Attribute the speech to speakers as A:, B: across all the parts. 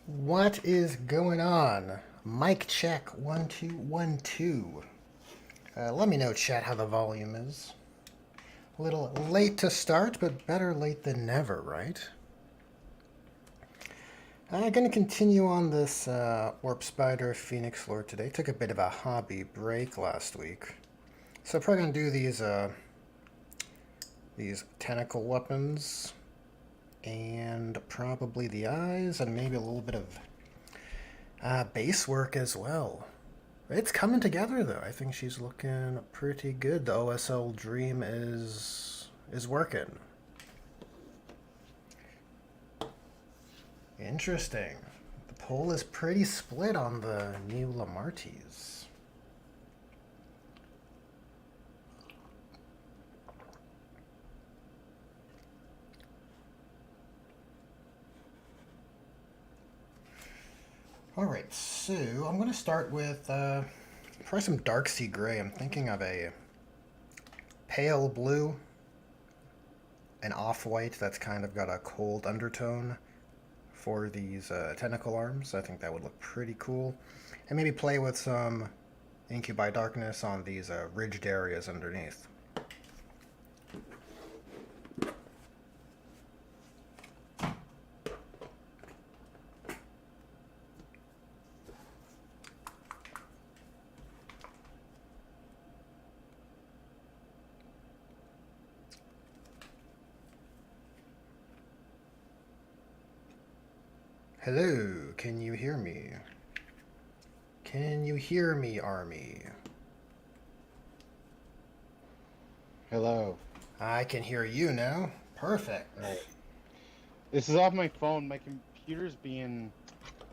A: What is going on? Mic check 1 2 1 2. Let me know, chat, how the volume is. A little late to start, but better late than never, right? I'm going to continue on this Warp Spider Phoenix Lord today. Took a bit of a hobby break last week. So probably going to do these tentacle weapons and probably the eyes and maybe a little bit of base work as well. It's coming together though. I think she's looking pretty good. The OSL dream is working. Interesting. The poll is pretty split on the new Lemartes. Alright, so I'm going to start with probably some dark sea gray. I'm thinking of a pale blue, an off-white that's kind of got a cold undertone for these tentacle arms. I think that would look pretty cool. And maybe play with some Incubi Darkness on these ridged areas underneath. Hello, can you hear me? Can you hear me, Army?
B: Hello.
A: I can hear you now. Perfect.
B: Right. This is off my phone. My computer's being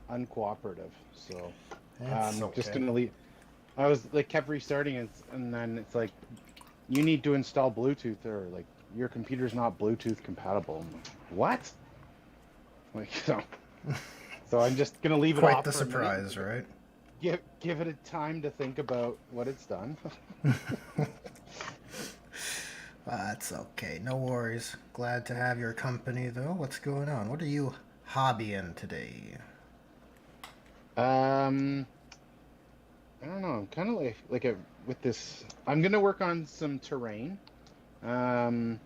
B: uncooperative, so
A: That's
B: I'm just
A: okay.
B: gonna leave. I was like kept restarting it, and then it's like you need to install Bluetooth, or like your computer's not Bluetooth compatible. I'm like, what? Like so I'm just gonna leave it
A: Quite
B: off
A: the
B: for a minute.
A: surprise, right?
B: Give it a time to think about what it's done.
A: That's okay. No worries. Glad to have your company, though. What's going on? What are you hobbying today?
B: Um, I don't know. I'm kind of with this. I'm gonna work on some terrain. Um,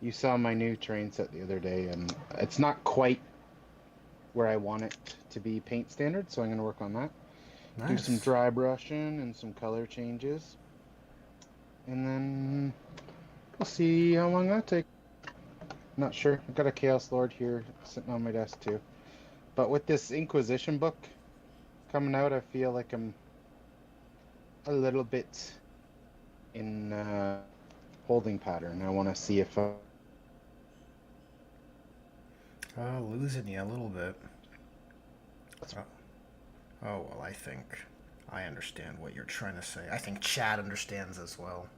B: you saw my new terrain set the other day, and it's not quite where I want it to be paint standard, so I'm gonna work on that. Do some
A: Nice.
B: dry brushing and some color changes, and then we'll see how long that takes. Not sure. I've got a Chaos Lord here sitting on my desk too. But with this Inquisition book coming out, I feel like I'm a little bit in holding pattern. I want to see if
A: Losing you a little bit. Uh, oh, well, I think I understand what you're trying to say. I think Chad understands as well.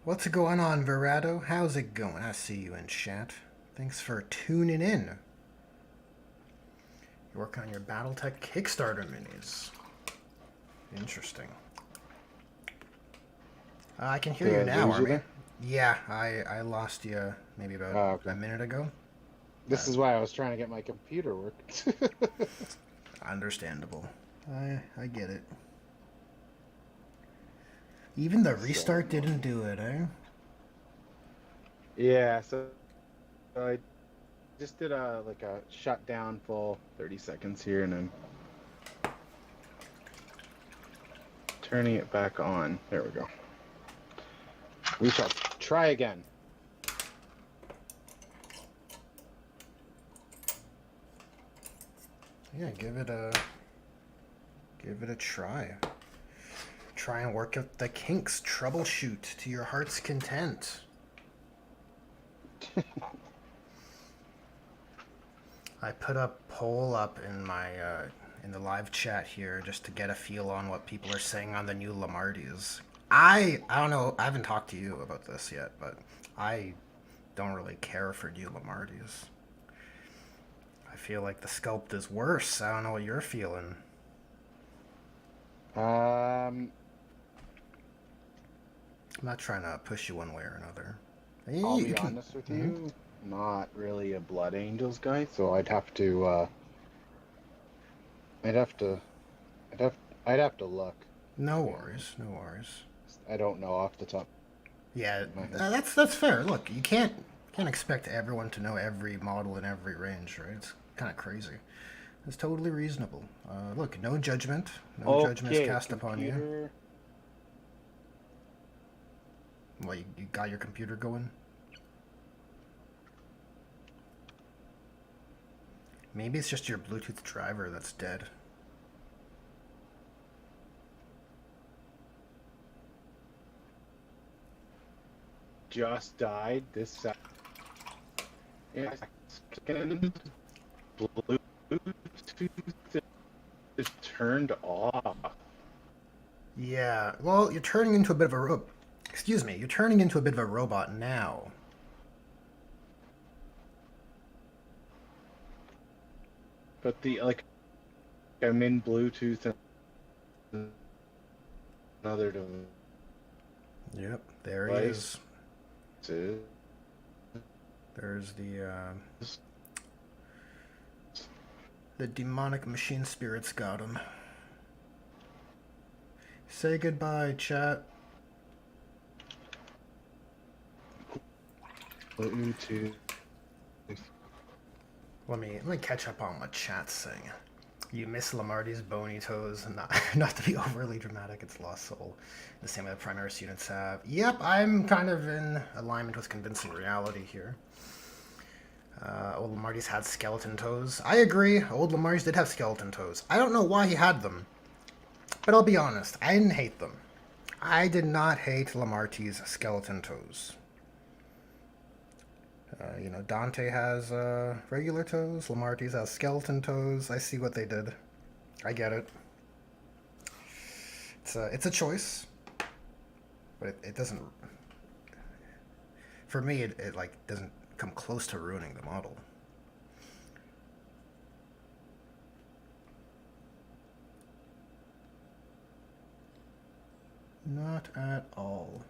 A: What's going on, Verado? How's it going? I see you in chat. Thanks for tuning in. You work on your Battletech Kickstarter minis. Interesting. I can hear
B: did
A: you
B: I
A: now,
B: lose you
A: Army.
B: there.
A: Yeah, I lost you maybe about
B: Oh,
A: a
B: okay.
A: minute ago.
B: This is why I was trying to get my computer worked.
A: Understandable. I get it. Even the
B: So
A: restart didn't do it, eh?
B: yeah, so I just did a shutdown full 30 seconds here, and I'm turning it back on. There we go. We shall try again.
A: Yeah, give it a try. Try and work out the kinks. Troubleshoot to your heart's content. I put a poll up in my in the live chat here just to get a feel on what people are saying on the new Lemartes. I don't know. I haven't talked to you about this yet, but I don't really care for new Lemartes. I feel like the sculpt is worse. I don't know what you're feeling.
B: Um,
A: I'm not trying to push you one way or another.
B: I'll
A: You
B: be
A: can.
B: honest with
A: Mm-hmm.
B: you. not really a Blood Angels guy, so I'd have to, I'd have to, I'd have, I'd have to look,
A: No
B: to be
A: worries,
B: honest.
A: no worries.
B: I don't know off the top
A: Yeah,
B: of my head.
A: that's fair. Look, you can't expect everyone to know every model in every range, right? It's kind of crazy. It's totally reasonable. Look, no judgment. No judgment is
B: Okay,
A: cast upon you.
B: computer.
A: Well, you got your computer going? Maybe it's just your Bluetooth driver that's dead.
B: Just died this second. Yeah, Bluetooth is turned off.
A: Yeah, well, you're turning into a bit of a excuse me, you're turning into a bit of a robot now.
B: But I'm in Bluetooth and another
A: Yep, there he
B: device.
A: is. There's the demonic machine spirits got him. Say goodbye, chat.
B: Bluetooth.
A: Let me catch up on what chat's saying. You miss Lemartes' bony toes, and not to be overly dramatic, it's lost soul. The same way the primary students have. Yep, I'm kind of in alignment with convincing reality here. Old Lemartes had skeleton toes. I agree, old Lemartes did have skeleton toes. I don't know why he had them, but I'll be honest, I didn't hate them. I did not hate Lemartes' skeleton toes. Dante has regular toes. Lemartes has skeleton toes. I see what they did. I get it. It's a choice, but it doesn't. For me, it like doesn't come close to ruining the model. Not at all.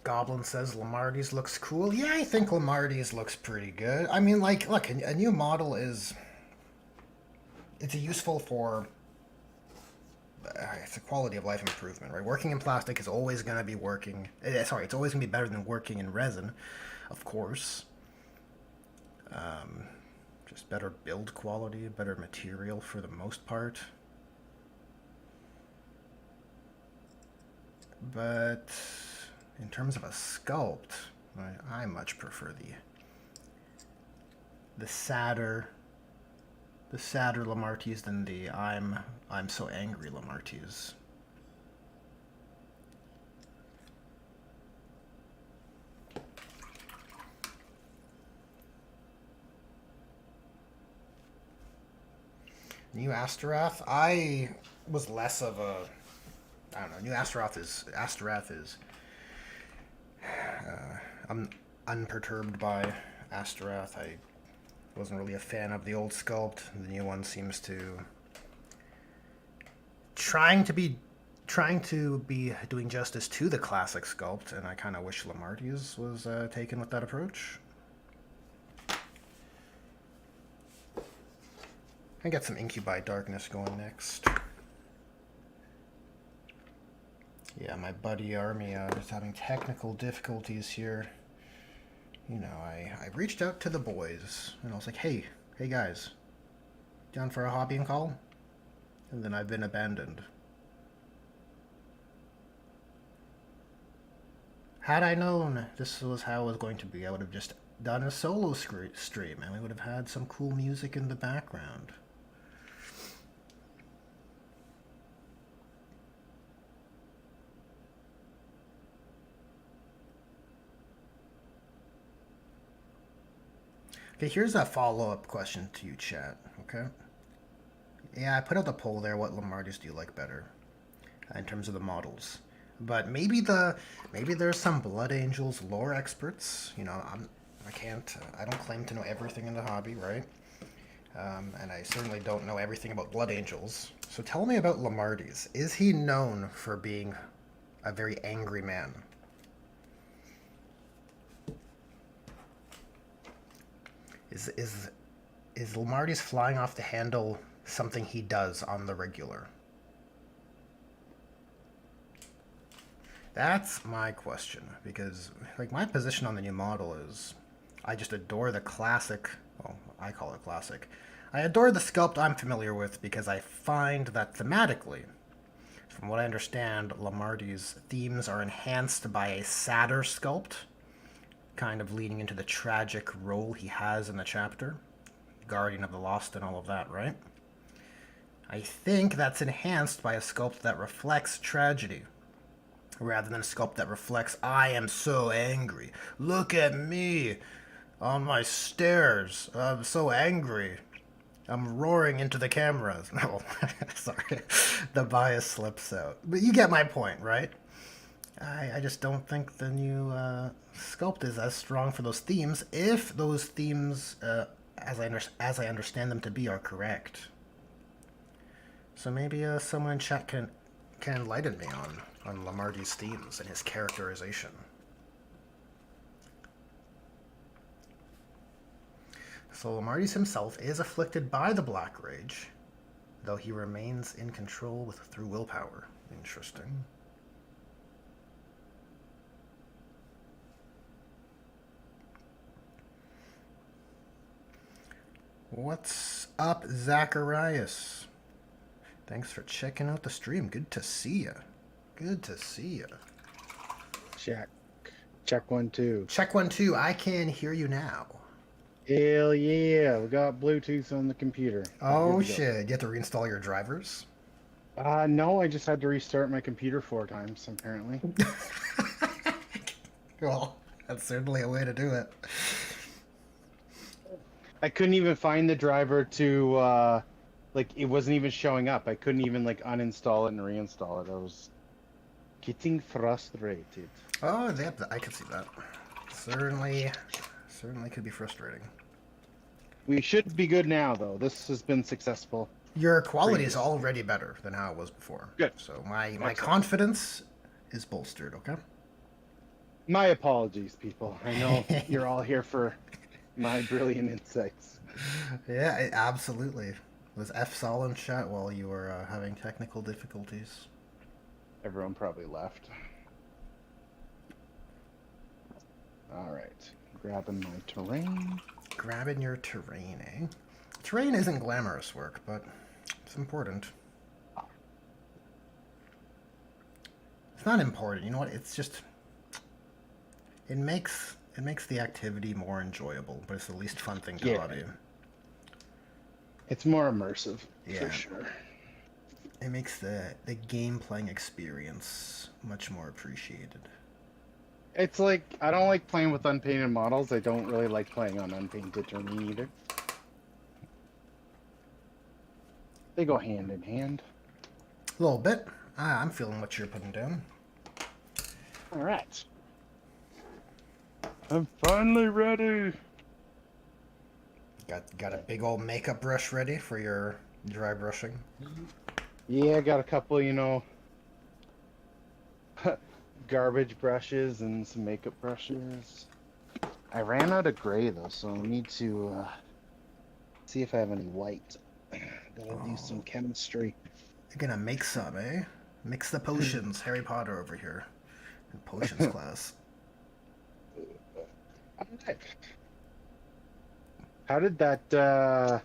A: Goblin says Lemartes looks cool. Yeah, I think Lemartes looks pretty good. I mean, like, look, a new model is... It's useful for... it's a quality of life improvement, right? Working in plastic is always going to be working... sorry, it's always going to be better than working in resin, of course. Just better build quality, better material for the most part. But... in terms of a sculpt, I much prefer the sadder Lemartes than the I'm so angry Lemartes. New Astaroth, I was less of a I don't know. New Astaroth is I'm unperturbed by Astaroth. I wasn't really a fan of the old sculpt. The new one seems to trying to be doing justice to the classic sculpt, and I kind of wish Lemartes was taken with that approach. I get some Incubi Darkness going next. Yeah, my buddy Army is having technical difficulties here. I reached out to the boys, and I was like, hey guys, down for a hobbying call? And then I've been abandoned. Had I known this was how it was going to be, I would have just done a solo stream, and we would have had some cool music in the background. Okay, here's a follow-up question to you, chat, okay? Yeah, I put out the poll there, what Lemartes do you like better in terms of the models? But maybe there's some Blood Angels lore experts. I don't claim to know everything in the hobby, right? And I certainly don't know everything about Blood Angels. So tell me about Lemartes. Is he known for being a very angry man? Is Lemartes flying off the handle something he does on the regular? That's my question, because like my position on the new model is I just adore the classic, well, I call it classic. I adore the sculpt I'm familiar with because I find that thematically, from what I understand, Lamarty's themes are enhanced by a sadder sculpt, kind of leading into the tragic role he has in the chapter, Guardian of the Lost and all of that, right? I think that's enhanced by a sculpt that reflects tragedy, rather than a sculpt that reflects, I am so angry. Look at me on my stairs. I'm so angry. I'm roaring into the cameras. No, sorry. The bias slips out. But you get my point, right? I just don't think the new sculpt is as strong for those themes if those themes, as I understand them to be, are correct. So maybe someone in chat can enlighten me on Lamarty's themes and his characterization. So Lamarty's himself is afflicted by the Black Rage, though he remains in control through willpower. Interesting. What's up, Zacharias? Thanks for checking out the stream. Good to see ya. Good to see ya.
B: Check. Check 1, 2.
A: Check 1, 2. I can hear you now.
B: Hell yeah, we got Bluetooth on the computer.
A: Oh shit! You have to reinstall your drivers?
B: No, I just had to restart my computer 4 times, apparently.
A: Well, that's certainly a way to do it.
B: I couldn't even find the driver to, like, it wasn't even showing up. I couldn't even, like, uninstall it and reinstall it. I was getting frustrated.
A: Oh, I could see that. Certainly could be frustrating.
B: We should be good now, though. This has been successful.
A: Your quality is already better than how it was before.
B: Good.
A: So my confidence is bolstered, okay?
B: My apologies, people. I know you're all here for my brilliant insights.
A: Yeah, absolutely. Was F-Sol in chat while you were having technical difficulties?
B: Everyone probably left. All right. Grabbing my terrain.
A: Grabbing your terrain, eh? Terrain isn't glamorous work, but it's important. It's not important, you know what? It's just it makes the activity more enjoyable, but it's the least fun thing to hobby.
B: It's more immersive,
A: yeah.
B: for sure.
A: It makes the game playing experience much more appreciated.
B: It's like, I don't like playing with unpainted models. I don't really like playing on unpainted terrain either. They go hand in hand.
A: A little bit. I'm feeling what you're putting down.
B: All right. I'm finally ready.
A: Got a big old makeup brush ready for your dry brushing?
B: Yeah, I got a couple, you know, garbage brushes and some makeup brushes. I ran out of gray though, so I need to see if I have any white. Gotta do some chemistry.
A: You're gonna make some, eh? Mix the potions. Harry Potter over here. In potions class.
B: How did that,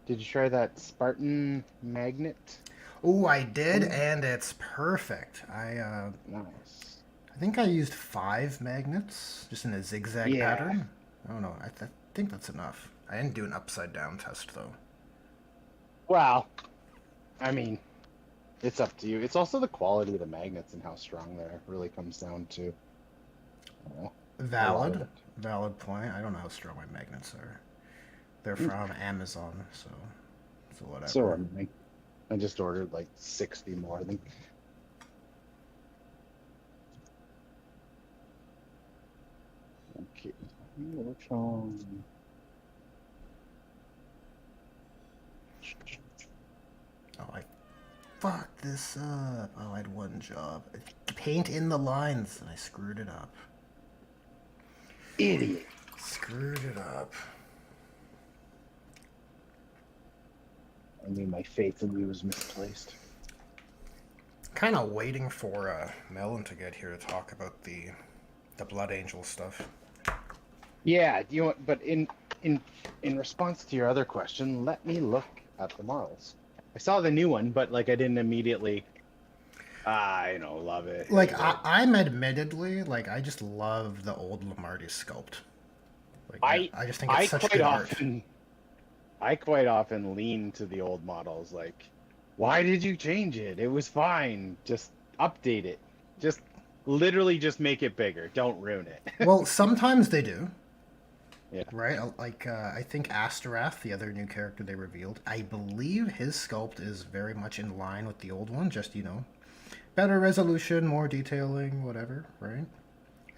B: did you try that Spartan magnet?
A: Oh, I did, and it's perfect.
B: Nice.
A: I think I used 5 magnets, just in a zigzag pattern. I don't know. I think that's enough. I didn't do an upside down test though.
B: Well, I mean, it's up to you. It's also the quality of the magnets and how strong they really comes down to.
A: Valid point. I don't know how strong my magnets are. They're from Amazon, so whatever.
B: So I just ordered like 60 more. I think. Okay. Which one?
A: Oh, fuck this up. Oh, I had one job. Paint in the lines, and I screwed it up.
B: Idiot.
A: Screwed it up.
B: I knew my faith in you was misplaced.
A: Kind of waiting for Melon to get here to talk about the Blood Angel stuff.
B: Yeah, you know, but in response to your other question, let me look at the models. I saw the new one, but like I didn't immediately, love it.
A: Like I'm admittedly like I just love the old Lemartes sculpt. Like I just think it's such good art.
B: I quite often lean to the old models. Like, why did you change it? It was fine. Just update it. Just literally just make it bigger. Don't ruin it.
A: Well, sometimes they do.
B: Yeah.
A: Right? Like, I think Asterath, the other new character they revealed, I believe his sculpt is very much in line with the old one, just, better resolution, more detailing, whatever, right?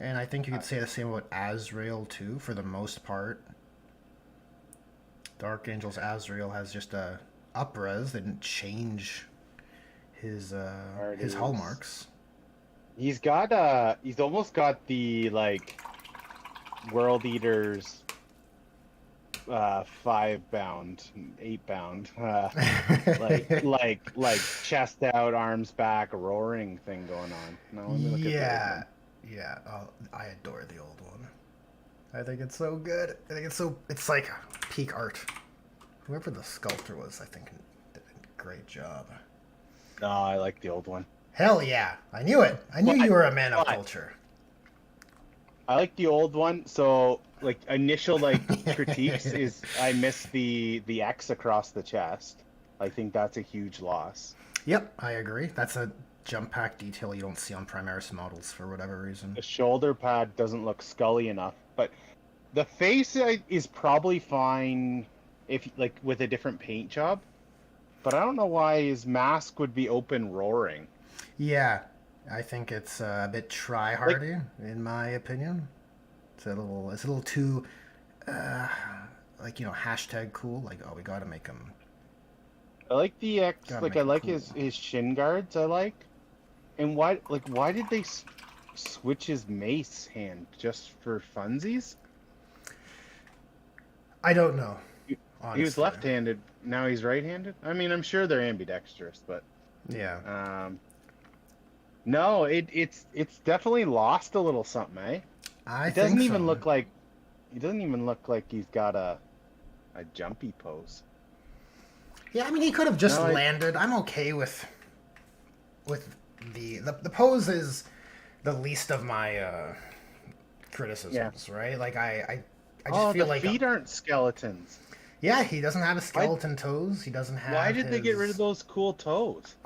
A: And I think you could say the same about Azrael, too, for the most part. Dark Angel's Azrael has just a up-res, they didn't change his hallmarks.
B: He's almost got the, like, World Eaters 5-bound, 8-bound, like chest out, arms back, roaring thing going on. Now let me look at
A: yeah. Oh, I adore the old one. I think it's so good. I think it's like peak art. Whoever the sculptor was, I think, did a great job.
B: No, I like the old one.
A: Hell yeah! I knew it. I knew you were a man of culture.
B: I like the old one. So, like, initial critiques is I miss the X across the chest. I think that's a huge loss.
A: Yep, I agree. That's a jump pack detail you don't see on Primaris models for whatever reason.
B: The shoulder pad doesn't look scully enough, but the face is probably fine if with a different paint job. But I don't know why his mask would be open roaring.
A: Yeah, I think it's a bit try-hardy, in my opinion. It's a little too, hashtag cool. Like, oh, we gotta make him.
B: I like the X. I like cool. his shin guards. I like. And why did they switch his mace hand just for funsies?
A: I don't know.
B: He was left-handed. Now he's right-handed. I mean, I'm sure they're ambidextrous, but
A: yeah.
B: No, it's definitely lost a little something, eh? It doesn't even look like he's got a jumpy pose.
A: Yeah, I mean, he could have just landed. I'm okay with the pose is the least of my criticisms, right? Like I just feel like
B: the feet aren't skeletons.
A: Yeah, he doesn't have a skeleton toes. He doesn't have.
B: Why did they get rid of those cool toes?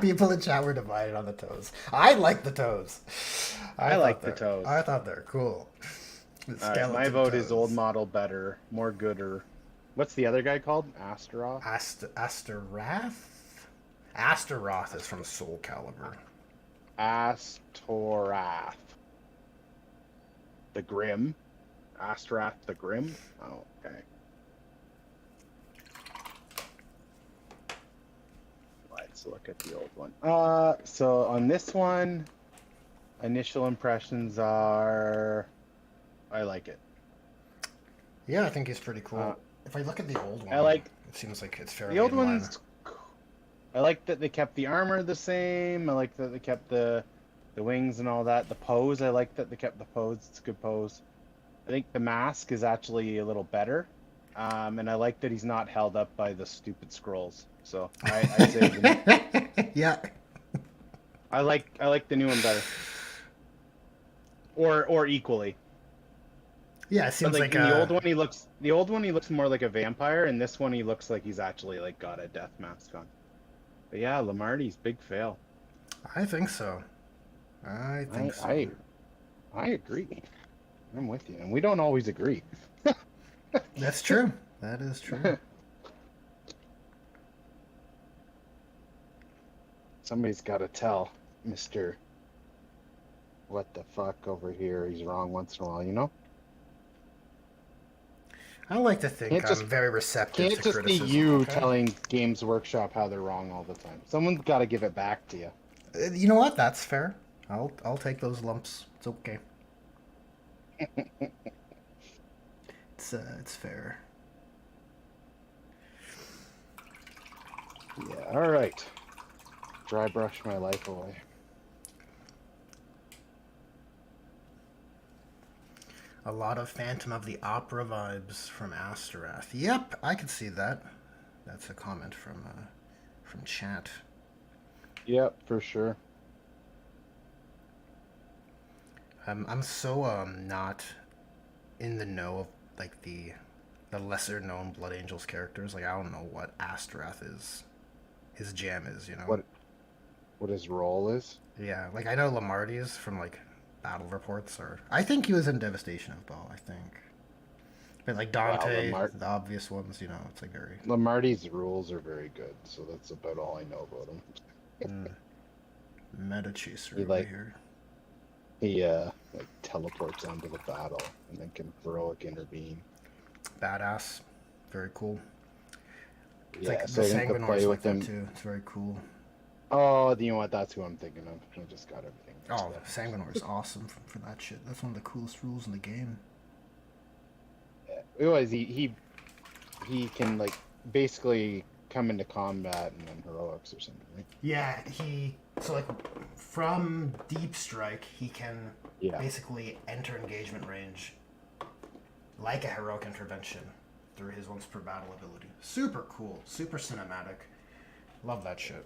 A: People in chat were divided on the toes. I like the toes.
B: I like the toes.
A: I thought they're cool.
B: Right, my vote is old model better, more gooder. What's the other guy called? Astaroth?
A: Asterath? Astaroth is from Soul Calibur.
B: Astorath. The Grim. Astorath the Grim? Oh, okay. Let's look at the old one. So on this one, initial impressions are... I like it.
A: Yeah, I think he's pretty cool. If I look at the old one, it seems like it's fairly
B: the old one's cool. I like that they kept the armor the same. I like that they kept the wings and all that. The pose, I like that they kept the pose. It's a good pose. I think the mask is actually a little better. And I like that he's not held up by the stupid scrolls. So I say
A: yeah.
B: I like the new one better. Or equally.
A: Yeah, it seems like
B: the old one he looks more like a vampire, and this one he looks like he's actually got a death mask on. But yeah, Lemartes, big fail.
A: I think so. I
B: agree. I'm with you, and we don't always agree.
A: That's true. That is true.
B: Somebody's got to tell Mr. What the fuck over here. He's wrong once in a while, you know?
A: I like to think
B: Can't just
A: I'm very receptive
B: can't
A: to
B: just be
A: criticism,
B: you
A: okay?
B: telling Games Workshop how they're wrong all the time. Someone's got to give it back to you.
A: You know what? That's fair. I'll take those lumps. It's okay. It's fair.
B: Yeah. All right. Dry brush my life away.
A: A lot of Phantom of the Opera vibes from Asterath. Yep, I can see that. That's a comment from chat.
B: Yep, for sure.
A: I'm so not in the know of like the lesser known Blood Angels characters. Like I don't know what Asterath is. His jam is, you know.
B: What his role is.
A: Yeah, like I know Lemartes from like battle reports, or I think he was in Devastation of Ball. I think, but like
B: Wow,
A: Dante, the obvious ones, you know, it's like very
B: Lemarte's rules are very good, so that's about all I know about him.
A: mm, meta chaser
B: He
A: over
B: like
A: here.
B: he like teleports onto the battle and then can heroic intervene.
A: Badass, very cool. It's
B: Yeah,
A: like the
B: so I think the
A: Sanguinors
B: play
A: like
B: with
A: that
B: him.
A: too. It's very cool.
B: Oh, you know what? That's who I'm thinking of. I just got everything mixed
A: Oh,
B: up.
A: Sanguinor is awesome for that shit. That's one of the coolest rules in the game.
B: Yeah. Otherwise, he can like basically come into combat and then heroics or something, right?
A: Yeah, he so like from deep strike, he can
B: Yeah.
A: basically enter engagement range like a heroic intervention through his once per battle ability. Super cool, super cinematic. Love that shit.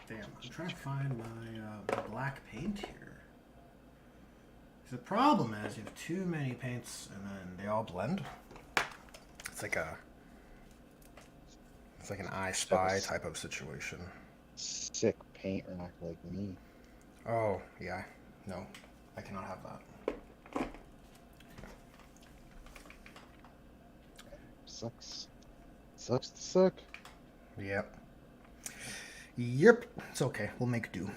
A: Damn, I'm trying to find my black paint here. The problem is you have too many paints and then they all blend. It's like a it's like an I
B: Have a
A: Spy type of situation.
B: sick paint rack like me.
A: Oh yeah, no, I cannot have that.
B: Sucks. Sucks to suck.
A: Yep. Yep. It's okay. We'll make do.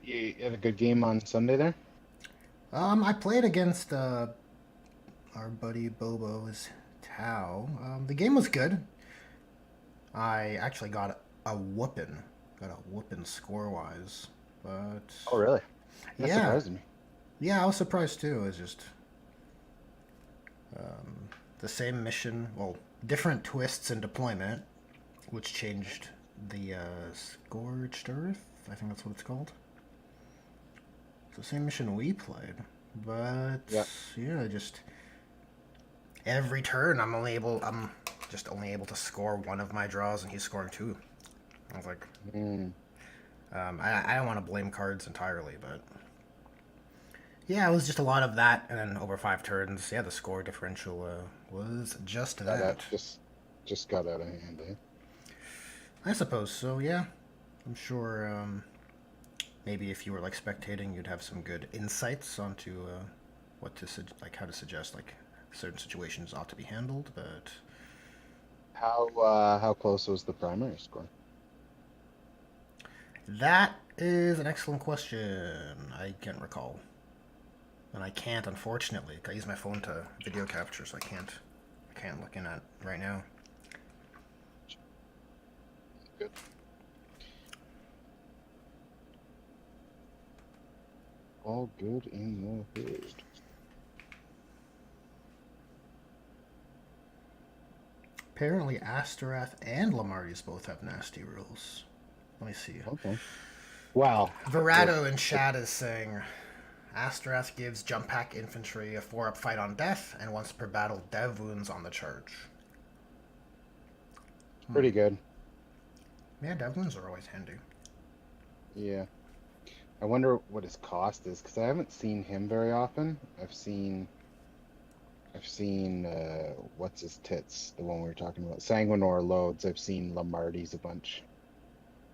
B: You had a good game on Sunday there?
A: I played against our buddy Bobo's Tau. The game was good. I actually a whooping, got a whooping score wise, but
B: Oh, really? That
A: yeah,
B: surprised me.
A: yeah, I was surprised too. It was just um, the same mission, well, different twists in deployment, which changed the Scorched Earth. I think that's what it's called. It's the same mission we played, but
B: Yeah.
A: yeah, just every turn I'm just only able to score one of my draws, and he's scoring two. I was like,
B: Mm.
A: I don't want to blame cards entirely, but yeah, it was just a lot of that, and then over 5 turns, yeah, the score differential was just
B: That
A: that.
B: just got out of hand, eh?
A: I suppose so. Yeah, I'm sure. Maybe if you were like spectating, you'd have some good insights onto what to like how to suggest like certain situations ought to be handled. But
B: How close was the primary score?
A: that is an excellent question. I can't recall, and I can't unfortunately. I use my phone to video capture, so I can't look in at right now.
B: Good. All good in the hood.
A: Apparently, Asterath and Lemartes both have nasty rules. Let me see.
B: Okay. Wow.
A: Verato in chat is saying Asterath gives jump pack infantry a 4-up fight on death and once per battle dev wounds on the charge.
B: Pretty good.
A: Yeah, dev wounds are always handy.
B: Yeah. I wonder what his cost is because I haven't seen him very often. I've seen what's his tits, the one we were talking about, Sanguinor loads. I've seen Lemartes a bunch.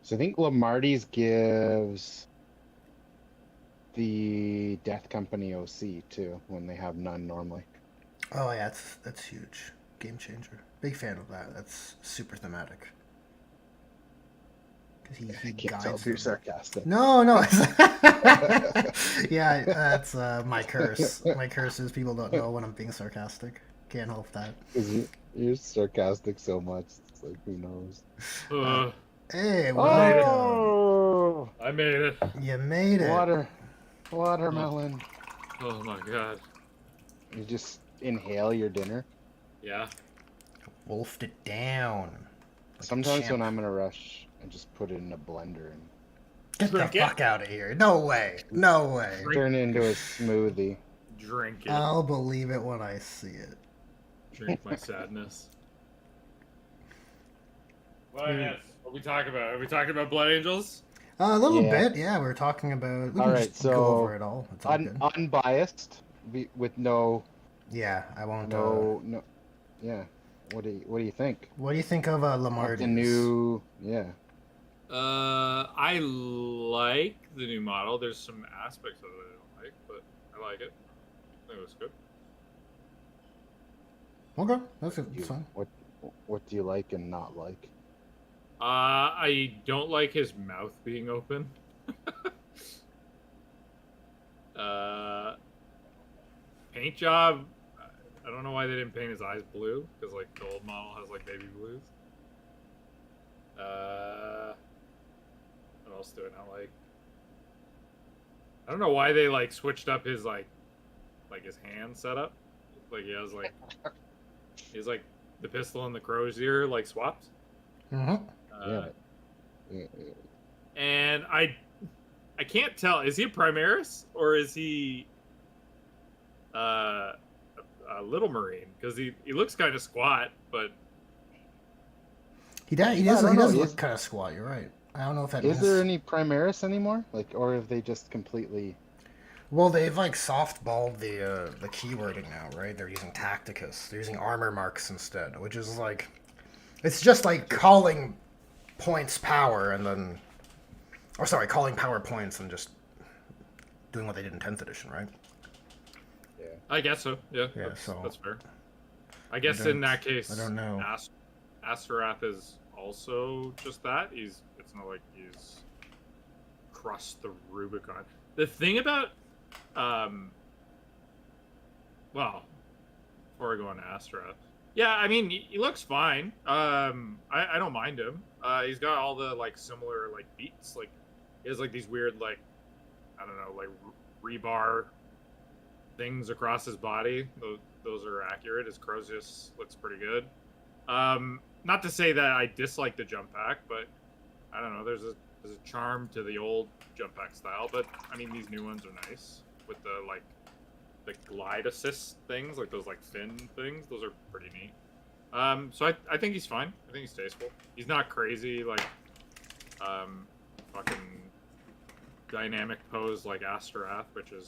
B: So I think Lemartes gives the Death Company OC too, when they have none normally.
A: Oh yeah, that's huge. Game changer. Big fan of that. That's super thematic. Because he
B: I can't tell
A: guides
B: if you're
A: them.
B: sarcastic.
A: No, no. Yeah, that's my curse. My curse is people don't know when I'm being sarcastic. Can't help that.
B: Because you're sarcastic so much, it's like, who knows?
A: Uh,
C: Uh,
A: hey,
C: made it.
A: welcome.
B: Oh,
C: I made it.
A: You made it.
B: watermelon.
C: Oh my god.
B: You just inhale your dinner.
C: Yeah.
A: Wolfed it down. Like a
B: Sometimes
A: champ.
B: when I'm in a rush, I just put it in a blender and
A: Get the
C: Drink it.
A: fuck out of here. No way. No way.
C: Drink-
B: turn it into a smoothie.
C: Drink it.
A: I'll believe it when I see it.
C: Drink my sadness. Well, yes. What we talking about? Are we talking about Blood Angels?
A: A little
B: Yeah.
A: bit, yeah. We were talking about. We
B: All
A: can
B: right,
A: just
B: so
A: go over it all. It's all good.
B: Unbiased, with no,
A: Yeah, I won't.
B: no. Yeah. What do you think?
A: What do you think of Lemartes?
B: The new, yeah.
C: I like the new model. There's some aspects of it I don't like, but I like it. I think it was good.
A: Okay, that's fine.
B: What do you like and not like?
C: I don't like his mouth being open. Paint job. I don't know why they didn't paint his eyes blue, because like the old model has like baby blues. What else do I not like? I don't know why they like switched up his like his hand setup. Like he has like the pistol and the crow's ear like swapped.
A: Mm-hmm.
B: Yeah.
C: And I can't tell. Is he a Primaris or is he a Little Marine? Because he looks kind of squat, but
A: He does. He
B: I
A: does.
B: don't
A: He
B: know,
A: does
B: is-
A: look kind of squat. You're right. I don't know if that
B: Is
A: means.
B: there any Primaris anymore? Like, or have they just completely?
A: Well, they've like softballed the keywording now, right? They're using Tacticus. They're using armor marks instead, which is like, it's just like calling points power and then, or sorry, calling power points and just doing what they did in 10th edition, right?
B: Yeah.
C: I guess so. Yeah,
A: Yeah,
C: that's,
A: so-
C: that's fair. I guess
A: don't-
C: in that case,
A: I don't know.
C: Asterath is also just that. It's not like he's crossed the Rubicon. The thing about, well, before I go on to Asterath, yeah, I mean he looks fine. I don't mind him. He's got all the like similar like beats. Like he has like these weird like I don't know like rebar things across his body. Those are accurate. His Crozius looks pretty good. Not to say that I dislike the jump pack, but I don't know. There's a charm to the old jump pack style, but I mean these new ones are nice with the glide assist things, like those like fin things. Those are pretty neat. So I think he's fine. I think he's tasteful. He's not crazy like fucking dynamic pose like Asterath, which is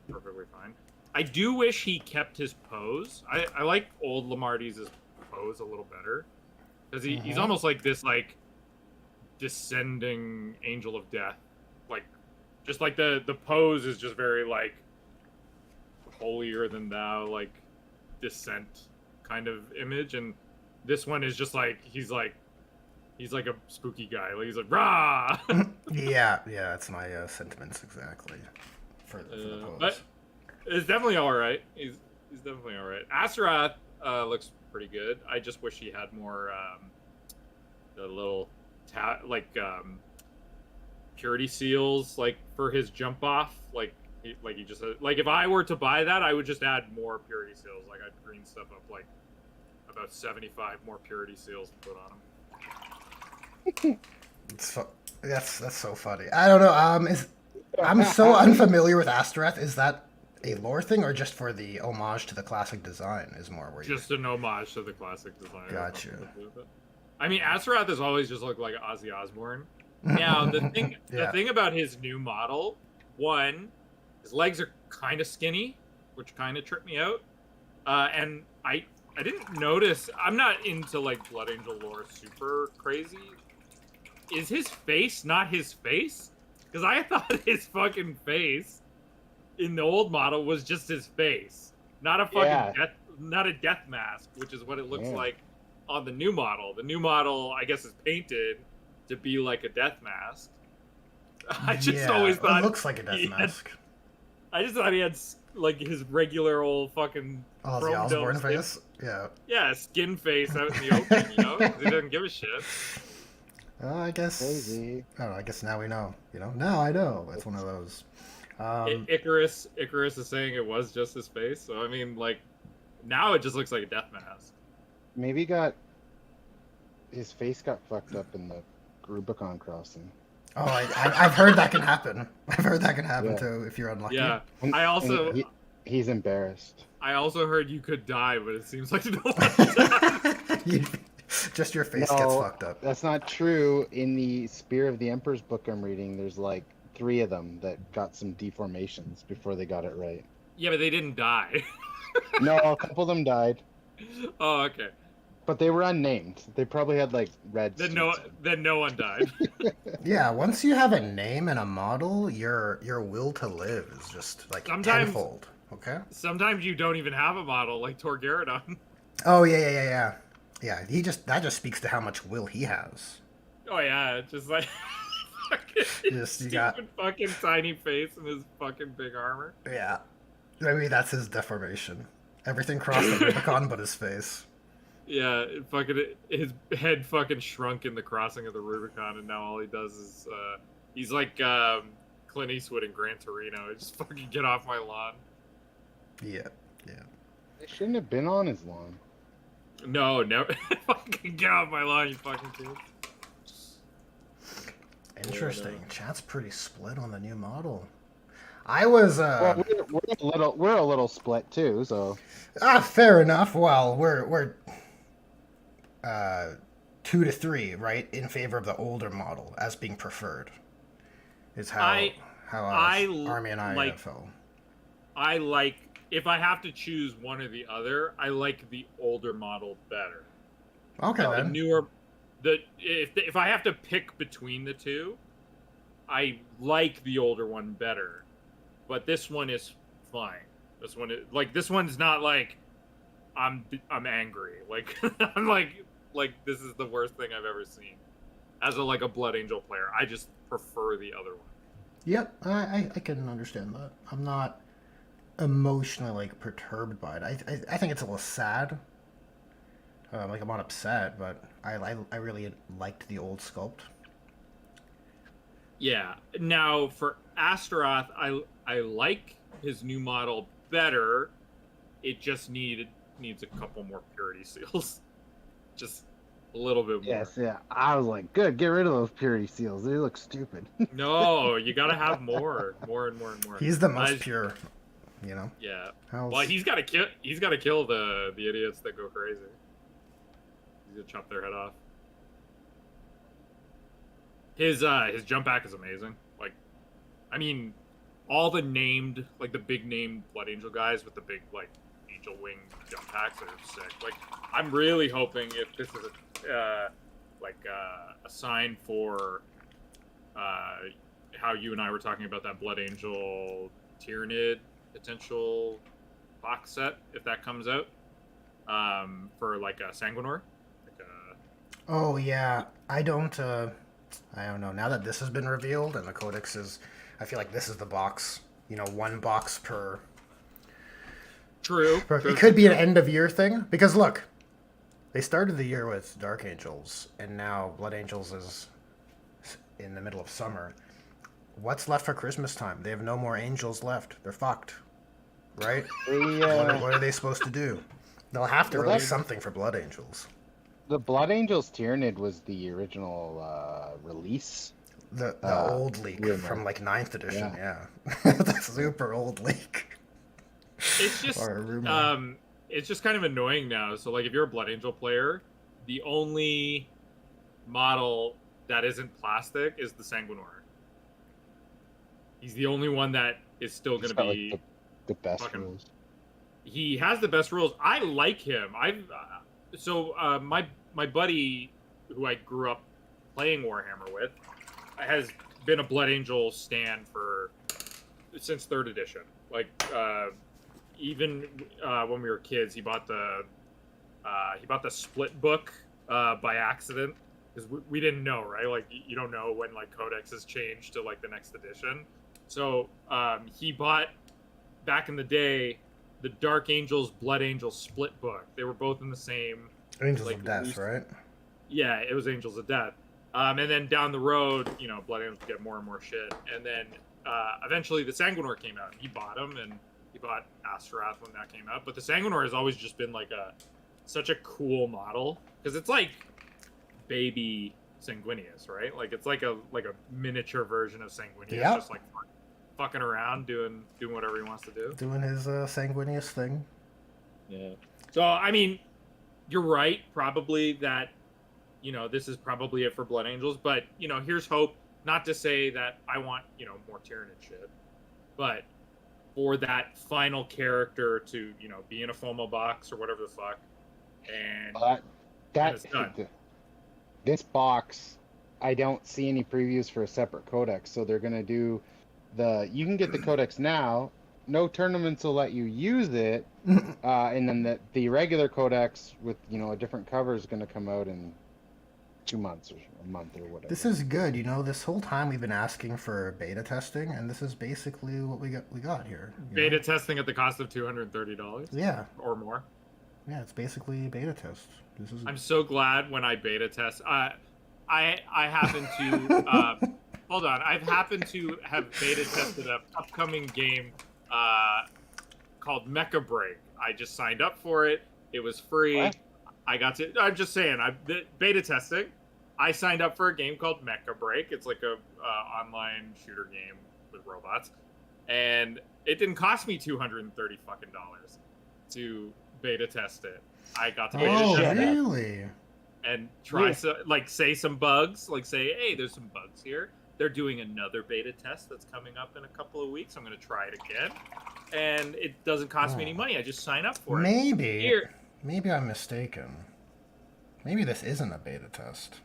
C: perfectly fine. I do wish he kept his pose. I like old Lemartes' pose a little better because he's almost like this like descending angel of death, like just like the pose is just very like holier than thou, like descent kind of image, and this one is just like he's like a spooky guy. Like he's like rah.
A: Yeah, that's my sentiments exactly for the pose.
C: But it's definitely all right. He's definitely all right. Asterath looks pretty good. I just wish he had more the little purity seals like for his jump off. Like he just like if I were to buy that, I would just add more purity seals. Like I'd green stuff up like about 75 more purity seals to put on him.
A: That's so funny. I don't know. I'm so unfamiliar with Asterath. Is that a lore thing or just for the homage to the classic design? Is more where you
C: Just an homage to the classic design.
A: Gotcha.
C: I mean, Asterath has always just looked like Ozzy Osbourne. Now the thing about his new model, one, his legs are kind of skinny, which kind of tripped me out. And I didn't notice. I'm not into like Blood Angel lore super crazy. Is his face not his face? Because I thought his fucking face in the old model was just his face, not a fucking
B: Yeah.
C: not a death mask, which is what it looks
B: Yeah.
C: like on the new model. The new model, I guess, is painted to be like a death mask. I just always thought
A: it looks like a death
C: he had-
A: mask.
C: I just thought he had like his regular old fucking
A: Ozzy
C: chrome
A: Osbourne
C: dome skin-
A: face. Yeah.
C: Yeah, skin face out in the open, 'cause he doesn't give a shit.
A: I guess.
B: Crazy.
A: I don't know. I guess now we know. Now I know. It's one of those.
C: Icarus is saying it was just his face, so I mean, like, now it just looks like a death mask.
B: Maybe his face got fucked up in the Rubicon crossing.
A: Oh, I've heard that can happen. I've heard that can happen
B: Yeah.
A: too if you're unlucky.
C: Yeah,
B: And-
C: I also
B: and he's embarrassed.
C: I also heard you could die, but it seems like no one died.
A: Just your face
B: No.
A: gets fucked up.
B: That's not true. In the Spear of the Emperor's book I'm reading, there's like 3 of them that got some deformations before they got it right.
C: Yeah, but they didn't die.
B: No, a couple of them died,
C: Oh, okay.
B: but they were unnamed. They probably had like red.
C: Then
B: streaks.
C: no one died.
A: Yeah, once you have a name and a model, your will to live is just like
C: Sometimes-
A: tenfold. Okay.
C: Sometimes you don't even have a model, like Torgaradon.
A: Oh yeah. Yeah, that just speaks to how much will he has.
C: Oh yeah, just like fucking
A: Yes, you got-
C: stupid fucking tiny face and his fucking big armor.
A: Yeah. Maybe that's his deformation. Everything crossed the Rubicon but his face.
C: Yeah, his head fucking shrunk in the crossing of the Rubicon, and now all he does is he's like Clint Eastwood in Gran Torino. Just fucking get off my lawn.
A: Yeah.
B: They shouldn't have been on his lawn.
C: No, never. Fucking get off my lawn, you fucking kids.
A: Interesting. Chat's pretty split on the new model. I was
B: Well, we're a little split too. So
A: fair enough. Well, we're 2 to 3, right, in favor of the older model as being preferred. Is how
C: I
A: Army and I
C: like-
A: felt.
C: I like, if I have to choose one or the other, I like the older model better.
A: Okay
C: The
A: then.
C: newer, if I have to pick between the two, I like the older one better. But this one is fine. This one's not like I'm angry. Like I'm like this is the worst thing I've ever seen. As a Blood Angel player, I just prefer the other one.
A: Yep, I can understand that. I'm not emotionally perturbed by it. I think it's a little sad. I'm not upset, but I really liked the old sculpt.
C: Yeah. Now for Astaroth, I like his new model better. It just needs a couple more purity seals. Just a little bit more.
B: yes, yeah. I was like, good, get rid of those purity seals. They look stupid.
C: No, you gotta have more and more.
A: He's the most
C: I-
A: pure, you know.
C: Yeah.
A: How's...
C: Well, he's gotta kill the idiots that go crazy. He's gonna chop their head off. His jump back is amazing. Like, I mean, all the named, like the big named Blood Angel guys with the big like angel wing jump packs are sick. Like, I'm really hoping if this is a sign for how you and I were talking about that Blood Angel Tyranid potential box set, if that comes out, for like a Sanguinor.
A: Oh yeah, I don't know. Now that this has been revealed and the codex is, I feel like this is the box. You know, one box per.
C: True.
A: It could be an end of year thing because look, they started the year with Dark Angels and now Blood Angels is in the middle of summer. What's left for Christmas time? They have no more angels left. They're fucked, right? What are they supposed to do? They'll have to
B: Well,
A: release
B: that's-
A: something for Blood Angels.
B: The Blood Angels Tyranid was the original release.
A: The old leak
B: rumor.
A: from like 9th edition, yeah. The super old leak.
C: It's just
A: Or a rumor.
C: it's just kind of annoying now. So like if you're a Blood Angel player, the only model that isn't plastic is the Sanguinor. He's the only one that is still going
B: He's
C: to
B: got,
C: be
B: like, the best
C: fucking-
B: rules.
C: He has the best rules. I like him. My buddy who I grew up playing Warhammer with has been a Blood Angel stan since 3rd edition. Like even when we were kids, he bought the split book by accident because we didn't know, right? Like you don't know when like codexes change to like the next edition. So he bought back in the day the Dark Angels Blood Angels split book. They were both in the same
A: Angels
C: like
A: of Death, right?
C: Yeah, it was Angels of Death. And then down the road, you know, Blood Angels get more and more shit. And then eventually the Sanguinor came out. And he bought them, and he bought Astaroth when that came out. But the Sanguinor has always just been like such a cool model because it's like baby Sanguinius, right? Like it's like a miniature version of Sanguinius,
A: Yep.
C: just like fucking around doing whatever he wants to do.
A: Doing his Sanguinius thing.
C: Yeah. So I mean, you're right. Probably that, you know, this is probably it for Blood Angels. But you know, here's hope. Not to say that I want, you know, more Tyranid shit, but for that final character to, you know, be in a FOMO box or whatever the fuck, and it's done.
B: This box, I don't see any previews for a separate codex, so they're gonna do you can get the codex now. No tournaments will let you use it, and then the regular codex with, you know, a different cover is gonna come out in 2 months or a month or whatever.
A: This is good. You know, this whole time we've been asking for beta testing, and this is basically what we got here.
C: Beta testing at the cost of $230.
A: Yeah.
C: Or more.
A: Yeah, it's basically beta test. This is.
C: I'm so glad when I beta test. I happen to hold on. I've happened to have beta tested an upcoming game called Mecha Break. I just signed up for it. It was free.
B: What?
C: I got to. I'm just saying. Beta testing. I signed up for a game called Mecha Break. It's like a online shooter game with robots, and it didn't cost me $230 fucking to beta test it. I got to beta
A: Oh,
C: test it
A: really?
C: and try say some bugs, like say, hey, there's some bugs here. They're doing another beta test that's coming up in a couple of weeks. I'm going to try it again, and it doesn't cost me any money. I just sign up for it.
A: Maybe I'm mistaken. Maybe this isn't a beta test.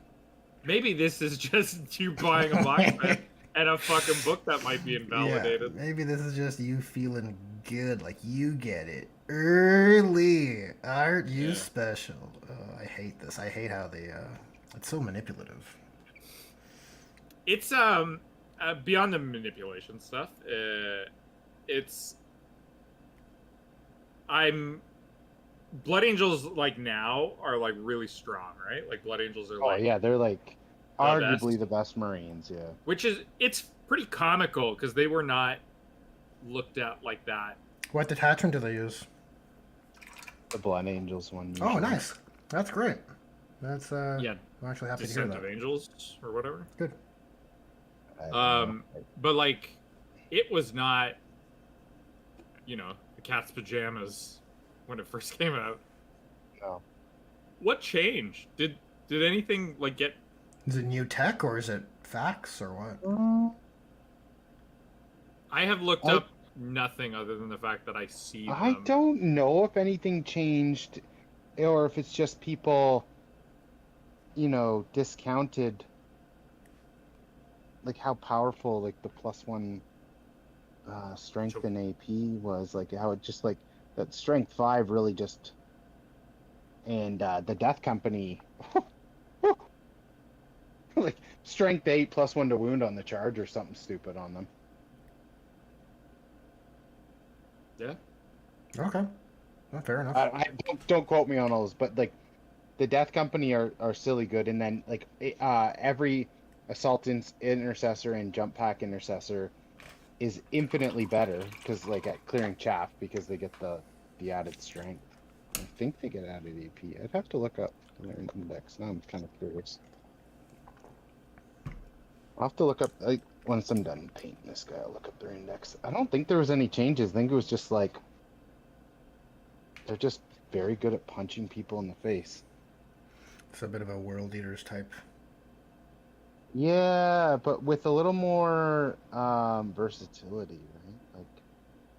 C: Maybe this is just you buying a box set and a fucking book that might be invalidated.
A: Yeah, maybe this is just you feeling good, like you get it early. Aren't you special? Oh, I hate this. I hate how they. It's so manipulative.
C: It's beyond the manipulation stuff. Blood Angels like now are like really strong, right? Like Blood Angels are like,
B: yeah, they're like arguably
C: best.
B: the best Marines, yeah.
C: Which is, it's pretty comical because they were not looked at like that.
A: What detachment do they use?
B: The Blood Angels one.
A: Oh,
B: usually.
A: nice. That's great. That's
C: Yeah,
A: I'm actually happy to hear
C: Descent
A: that.
C: of Angels or whatever.
A: Good.
C: But like, it was not, you know, the cat's pajamas when it first came out.
B: No.
C: What changed? Did anything like get?
A: Is it new tech or is it facts or what?
C: I have looked up nothing other than the fact that I see them.
B: I don't know if anything changed, or if it's just people, you know, discounted, like how powerful like the +1 strength in AP was, like how it just like that strength 5 really just, and the Death Company, like strength 8 +1 to wound on the charge or something stupid on them.
C: Yeah.
A: Okay. Well, fair enough.
B: I don't quote me on all those, but like the Death Company are silly good, and then like every Assault Intercessor and Jump Pack Intercessor is infinitely better because like at clearing chaff, because they get the added strength. I think they get added AP. I'd have to look up their index. Now I'm kind of curious. I'll have to look up, like, once I'm done painting this guy, I'll look up their index. I don't think there was any changes. I think it was just like they're just very good at punching people in the face.
A: It's a bit of a World Eaters type.
B: Yeah, but with a little more versatility, right? Like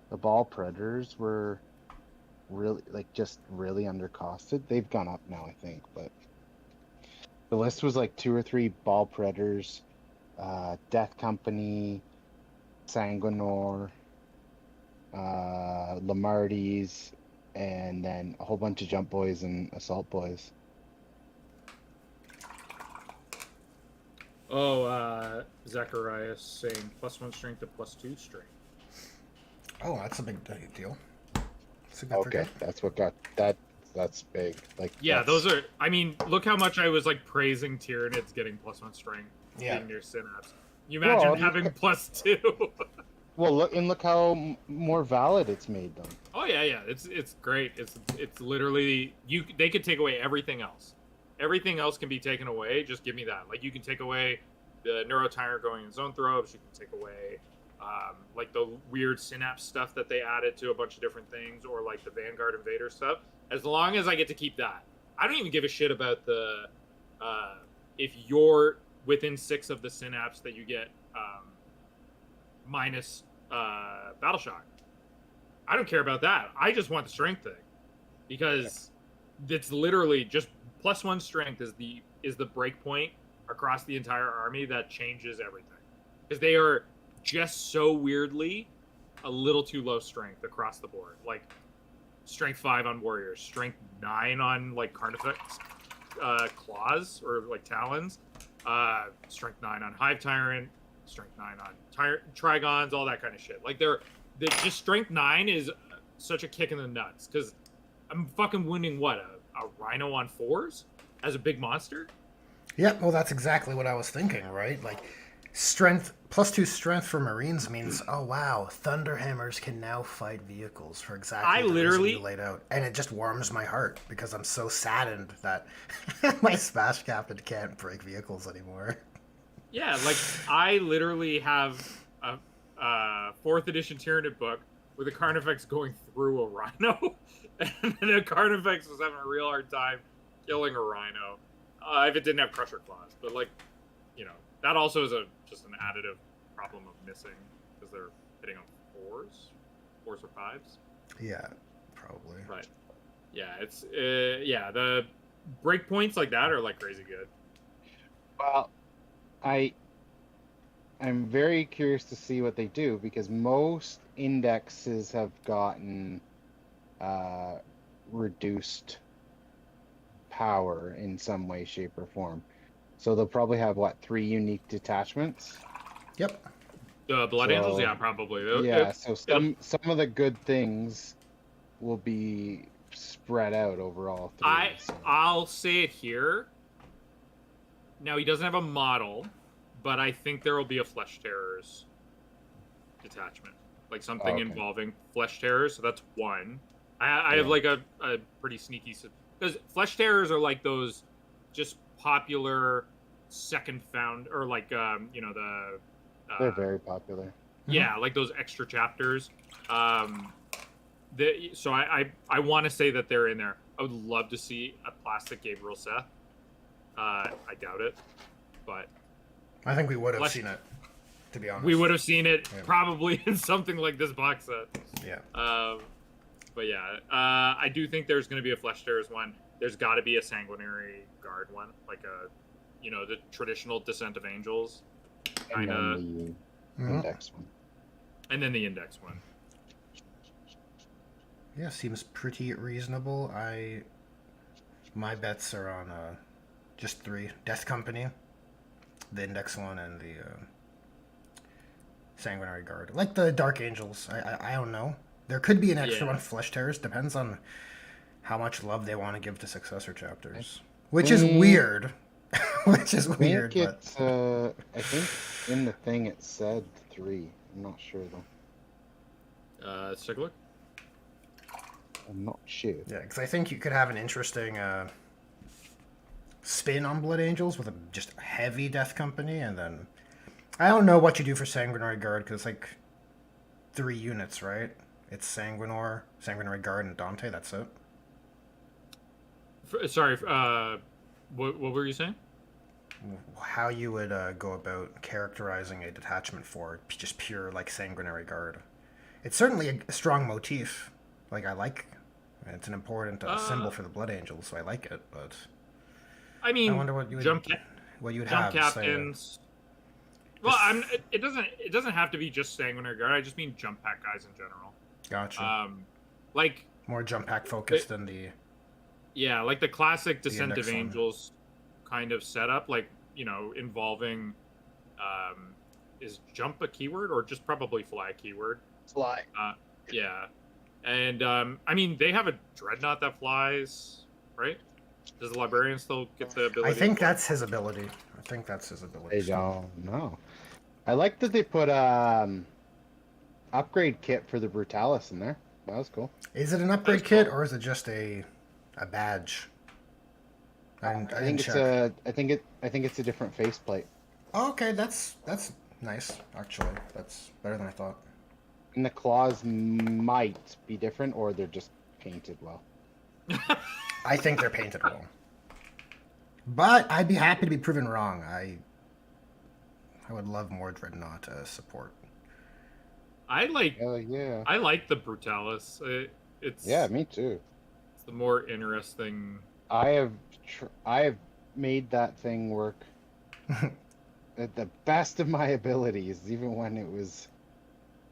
B: the Ball Predators were really, like, just really undercosted. They've gone up now, I think, but the list was like 2 or 3 Ball Predators, Death Company, Sanguinor, Lemartes, and then a whole bunch of jump boys and assault boys.
C: Oh, Zacharias saying +1 strength to +2 strength.
A: Oh, that's a big deal.
B: Okay,
A: Significant.
B: that's what got that. That's big. Like,
C: Yeah,
B: that's,
C: those are. I mean, look how much I was like praising Tyranids getting +1 strength
A: Yeah.
C: being near Synapse. You imagine
B: Well,
C: having +2.
B: well, look how more valid it's made them.
C: Oh yeah. It's great. It's literally they could take away everything else. Everything else can be taken away. Just give me that. Like you can take away the Neurotyrant going in zone throws. You can take away like the weird Synapse stuff that they added to a bunch of different things, or like the Vanguard Invader stuff. As long as I get to keep that, I don't even give a shit about the if you're within 6 of the Synapse that you get minus Battle Shock. I don't care about that. I just want the strength thing because it's literally just +1 strength is the break point across the entire army that changes everything because they are just so weirdly a little too low strength across the board. Like strength 5 on warriors, strength 9 on like Carnifex claws or like talons, strength 9 on Hive Tyrant, strength 9 on Trigons, all that kind of shit. Like they're just strength 9 is such a kick in the nuts because I'm fucking winning what a Rhino on 4s as a big monster.
A: Yeah, well, that's exactly what I was thinking, right? Like, strength +2 strength for Marines means, oh wow, Thunderhammers can now fight vehicles for exactly the reason you laid out, and it just warms my heart because I'm so saddened that my Smash Captain can't break vehicles anymore.
C: Yeah, like I literally have a 4th edition Tyranid book with a Carnifex going through a Rhino, and then a Carnifex was having a real hard time killing a Rhino if it didn't have Crusher Claws. But like, you know, that also is just an additive problem of missing because they're hitting on 4s or 5s.
A: Yeah, probably.
C: Right. Yeah, it's the breakpoints like that are like crazy good.
B: Well, I'm very curious to see what they do because most indexes have gotten reduced power in some way, shape, or form. So they'll probably have 3 unique detachments.
A: Yep.
C: The Blood Angels, yeah, probably.
B: Yeah, so some of the good things will be spread out over all 3.
C: I'll say it here. Now he doesn't have a model, but I think there will be a Flesh Terrors detachment, like something involving Flesh Terrors. So that's 1. I have like a pretty sneaky because Flesh Terrors are like those just popular second found or like the
B: they're very popular.
C: Yeah, like those extra chapters. So I want to say that they're in there. I would love to see a plastic Gabriel Seth. I doubt it, but
A: I think we would have seen it, to be honest.
C: We would have seen it probably in something like this box set.
A: Yeah.
C: But yeah, I do think there's going to be a Flesh Terrors one. There's got to be a Sanguinary Guard one, like the traditional Descent of Angels, kind of.
B: Index one.
C: And then the index one.
A: Yeah, seems pretty reasonable. My bets are on just 3: Death Company, the index one, and the Sanguinary Guard. Like the Dark Angels. I don't know. There could be an extra one, Flesh Terrors. Depends on how much love they want to give to successor chapters. Which is weird. Which is weird.
B: I think in the thing it said 3. I'm not sure though.
C: Let's take a look.
B: I'm not sure.
A: Yeah, because I think you could have an interesting spin on Blood Angels with a just heavy Death Company, and then I don't know what you do for Sanguinary Guard because it's like 3 units, right? It's Sanguinary Guard, and Dante. That's it.
C: Sorry, what were you saying?
A: How you would go about characterizing a detachment for just pure like Sanguinary Guard? It's certainly a strong motif. Like it's an important symbol for the Blood Angels, so I like it. But
C: I mean,
A: I wonder what you would
C: jump captains. Well, it doesn't have to be just Sanguinary Guard. I just mean jump pack guys in general.
A: Gotcha.
C: Like
A: More jump pack focused than the
C: yeah, like the classic Descent
A: index
C: of
A: one.
C: Angels kind of setup, like involving is jump a keyword or just probably fly a keyword?
D: Fly.
C: Yeah, and I mean they have a dreadnought that flies, right? Does the librarian still get the ability?
A: I think
C: to fly?
A: that's his ability. I think that's his ability.
B: I
A: still.
B: don't know. I like that they put upgrade kit for the Brutalis in there. That was cool.
A: Is it an upgrade kit
C: cool.
A: or is it just a badge? I
B: I
A: didn't
B: think it's
A: check.
B: I think it's a different faceplate.
A: Oh, okay, that's nice. Actually, that's better than I thought.
B: And the claws might be different, or they're just painted well.
A: I think they're painted well, but I'd be happy to be proven wrong. I would love more Dreadnought support.
C: I like
B: Hell yeah.
C: I like the Brutalis. It's
B: Yeah, me too.
C: It's the more interesting.
B: I have made that thing work at the best of my abilities, even when it was,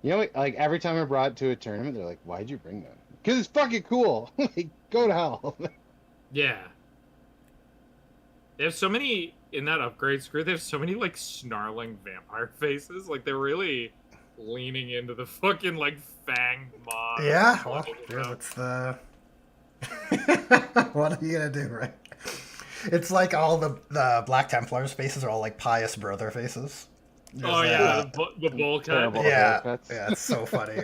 B: like every time I brought it to a tournament, they're like, "Why'd you bring that?" Because it's fucking cool. Like, go to hell.
C: Yeah. They have so many in that upgrade screw. They have so many like snarling vampire faces. Like they're really leaning into the fucking like fang mod.
A: Yeah, well, it's the. What are you gonna do, right? It's like all the Black Templars faces are all like pious brother faces.
C: Oh yeah, the bowl cut.
B: Terrible.
A: Yeah,
B: haircuts.
A: yeah, it's so funny.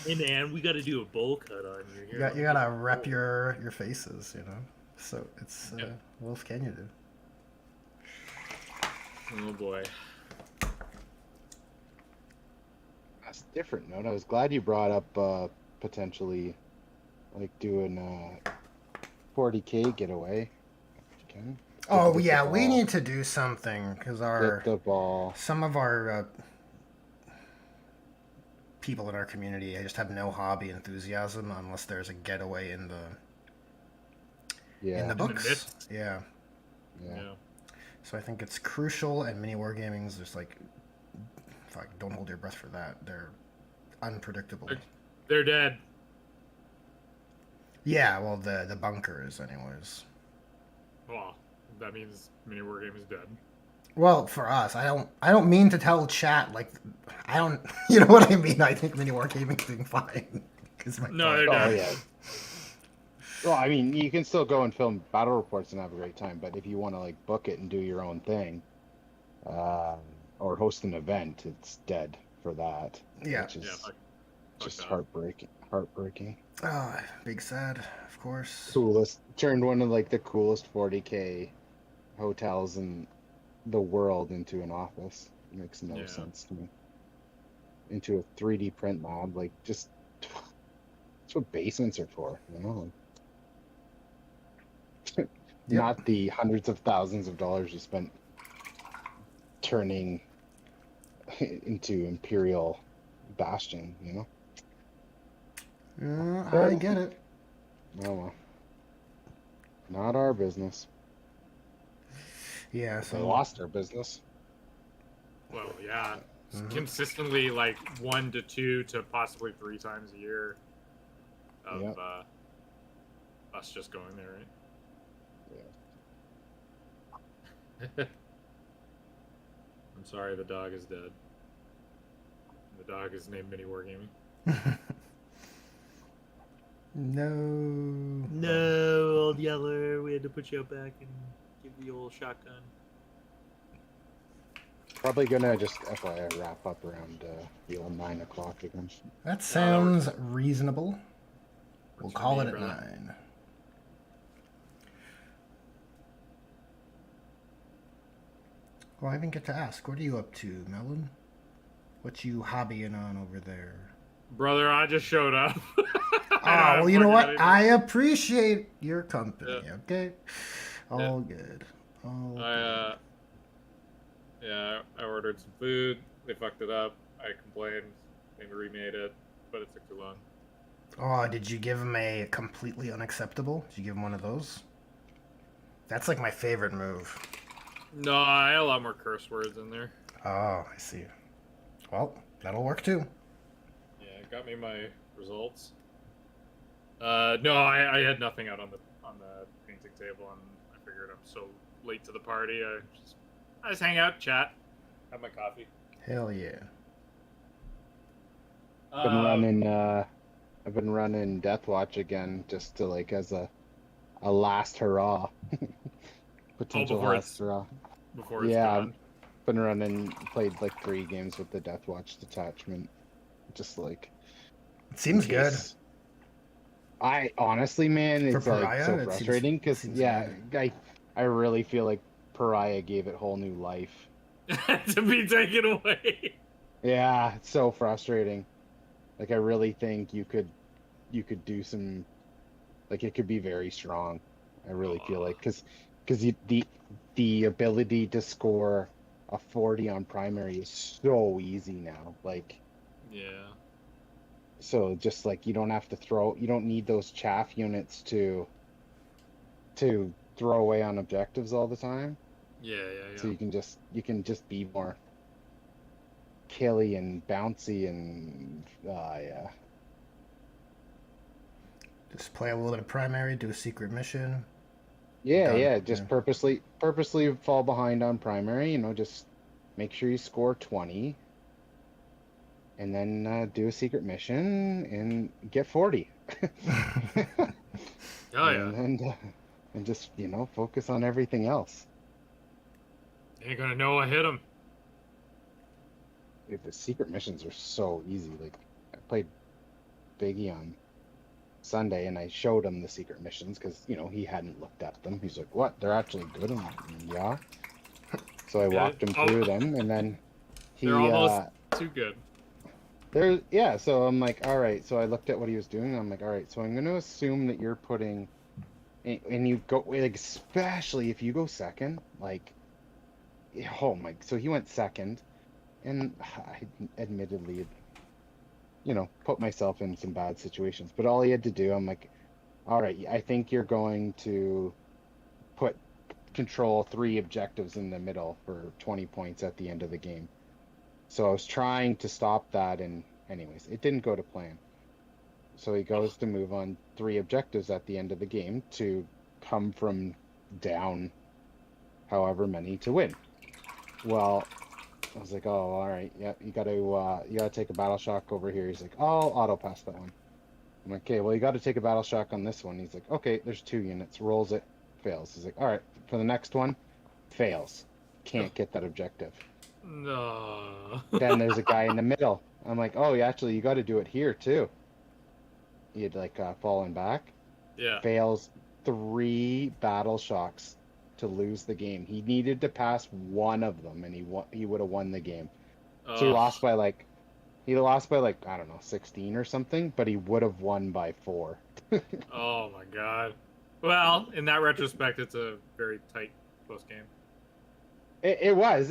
D: Hey man, we got to do a bowl cut on you.
A: You gotta rep your faces, So it's what else can you do?
C: Oh boy.
B: That's a different note. I was glad you brought up potentially like doing a 40K getaway. Okay.
A: Oh yeah, we need to do something because
B: Get the ball.
A: some of our people in our community just have no hobby enthusiasm unless there's a getaway in the books.
B: Yeah.
A: So I think it's crucial, and mini wargaming's just like, fuck, don't hold your breath for that. They're unpredictable.
C: They're dead.
A: Yeah, well, the bunker is, anyways.
C: Well, that means mini wargame is dead.
A: Well, for us, I don't mean to tell chat like I don't. You know what I mean? I think mini wargaming's doing fine.
C: No, they're
B: Oh
C: dead.
B: yeah. Well, I mean, you can still go and film battle reports and have a great time, but if you want to like book it and do your own thing, or host an event, it's dead for that.
A: Yeah.
B: Which is
C: fuck
B: just
C: that.
B: heartbreaking.
A: Oh, big sad, of course.
B: Turned one of like the coolest 40K hotels in the world into an office. It makes no sense to me. Into a 3D print lab, like just that's what basements are for,
A: Yep.
B: Not the hundreds of thousands of dollars you spent turning into Imperial Bastion,
A: I get it.
B: Oh well. Not our business.
A: Yeah,
B: They
A: so
B: lost our business.
C: Well, yeah.
A: Mhm.
C: Consistently like 1 to 2 to possibly 3 times a year of
B: Yep.
C: us just going there, right?
B: Yeah.
C: I'm sorry, the dog is dead. The dog is named Mini Wargaming.
A: No.
D: No, old Yeller, we had to put you out back and give the old shotgun.
B: Probably gonna just FYI wrap up around the old 9 o'clock again.
A: That sounds reasonable. We'll call it at
C: brother?
A: 9. Well, I didn't get to ask. What are you up to, Melon? What you hobbying on over there?
C: Brother, I just showed up.
A: Ah, well, you know what? I appreciate your company.
C: Yeah.
A: Okay, all good. All good.
C: I ordered some food. They fucked it up. I complained and remade it, but it took too long.
A: Oh, did you give him a completely unacceptable? Did you give him one of those? That's like my favorite move.
C: No, I had a lot more curse words in there.
A: Oh, I see. Well, that'll work too.
C: got me my results. No, I had nothing out on the painting table, and I figured I'm so late to the party. I just hang out, chat, have my coffee.
A: Hell yeah.
B: Been running. I've been running Death Watch again, just to like as a last hurrah. Potential
C: before
B: last hurrah.
C: before it's
B: Yeah,
C: gone.
B: been running. Played like 3 games with the Death Watch detachment, just like.
A: It seems good.
B: I honestly, man,
A: For
B: it's like
A: Pariah,
B: so
A: it
B: frustrating because
A: seems
B: yeah,
A: good.
B: I really feel like Pariah gave it whole new life.
C: To be taken away.
B: Yeah, it's so frustrating. Like I really think you could do some, like it could be very strong. I really feel like because the ability to score a 40 on primary is so easy now. Like
C: Yeah.
B: so just like you don't have to you don't need those chaff units to throw away on objectives all the time.
C: Yeah.
B: So you can just be more killy and bouncy and yeah.
A: Just play a little bit of primary, do a secret mission.
B: Yeah,
A: Done.
B: yeah, just purposely fall behind on primary, you know, just make sure you score 20 and then do a secret mission and get 40.
C: Oh yeah.
B: And just, you know, focus on everything else.
C: You ain't gonna know I hit him.
B: Dude, the secret missions are so easy. Like I played Biggie on Sunday and I showed him the secret missions because, you know, he hadn't looked at them. He's like, "What? They're actually good?" I'm like, "Yeah." So I walked him through them and then
C: They're
B: he
C: almost too good.
B: yeah, so I'm like, all right. So I looked at what he was doing. And I'm like, all right. So I'm going to assume that you're putting, and you go like, especially if you go second, like, oh my. So he went second, and I admittedly, you know, put myself in some bad situations. But all he had to do, I'm like, all right. I think you're going to put control 3 objectives in the middle for 20 points at the end of the game. So I was trying to stop that, and anyways, it didn't go to plan. So he goes to move on 3 objectives at the end of the game to come from down however many to win. Well, I was like, oh, all right, yeah, you gotta take a battle shock over here. He's like, oh, I'll auto pass that one. I'm like, okay, well, you got to take a battle shock on this one. He's like, okay, there's 2 units. Rolls it, fails. He's like, all right, for the next one, fails. Can't get that objective.
C: No.
B: Then there's a guy in the middle. I'm like, oh, actually, you got to do it here too. He had like fallen back.
C: Yeah.
B: Fails 3 battle shocks to lose the game. He needed to pass one of them, and he would have won the game. So he lost by like I don't know 16 or something, but he would have won by 4.
C: Oh my god. Well, in that retrospect, it's a very tight close game.
B: It was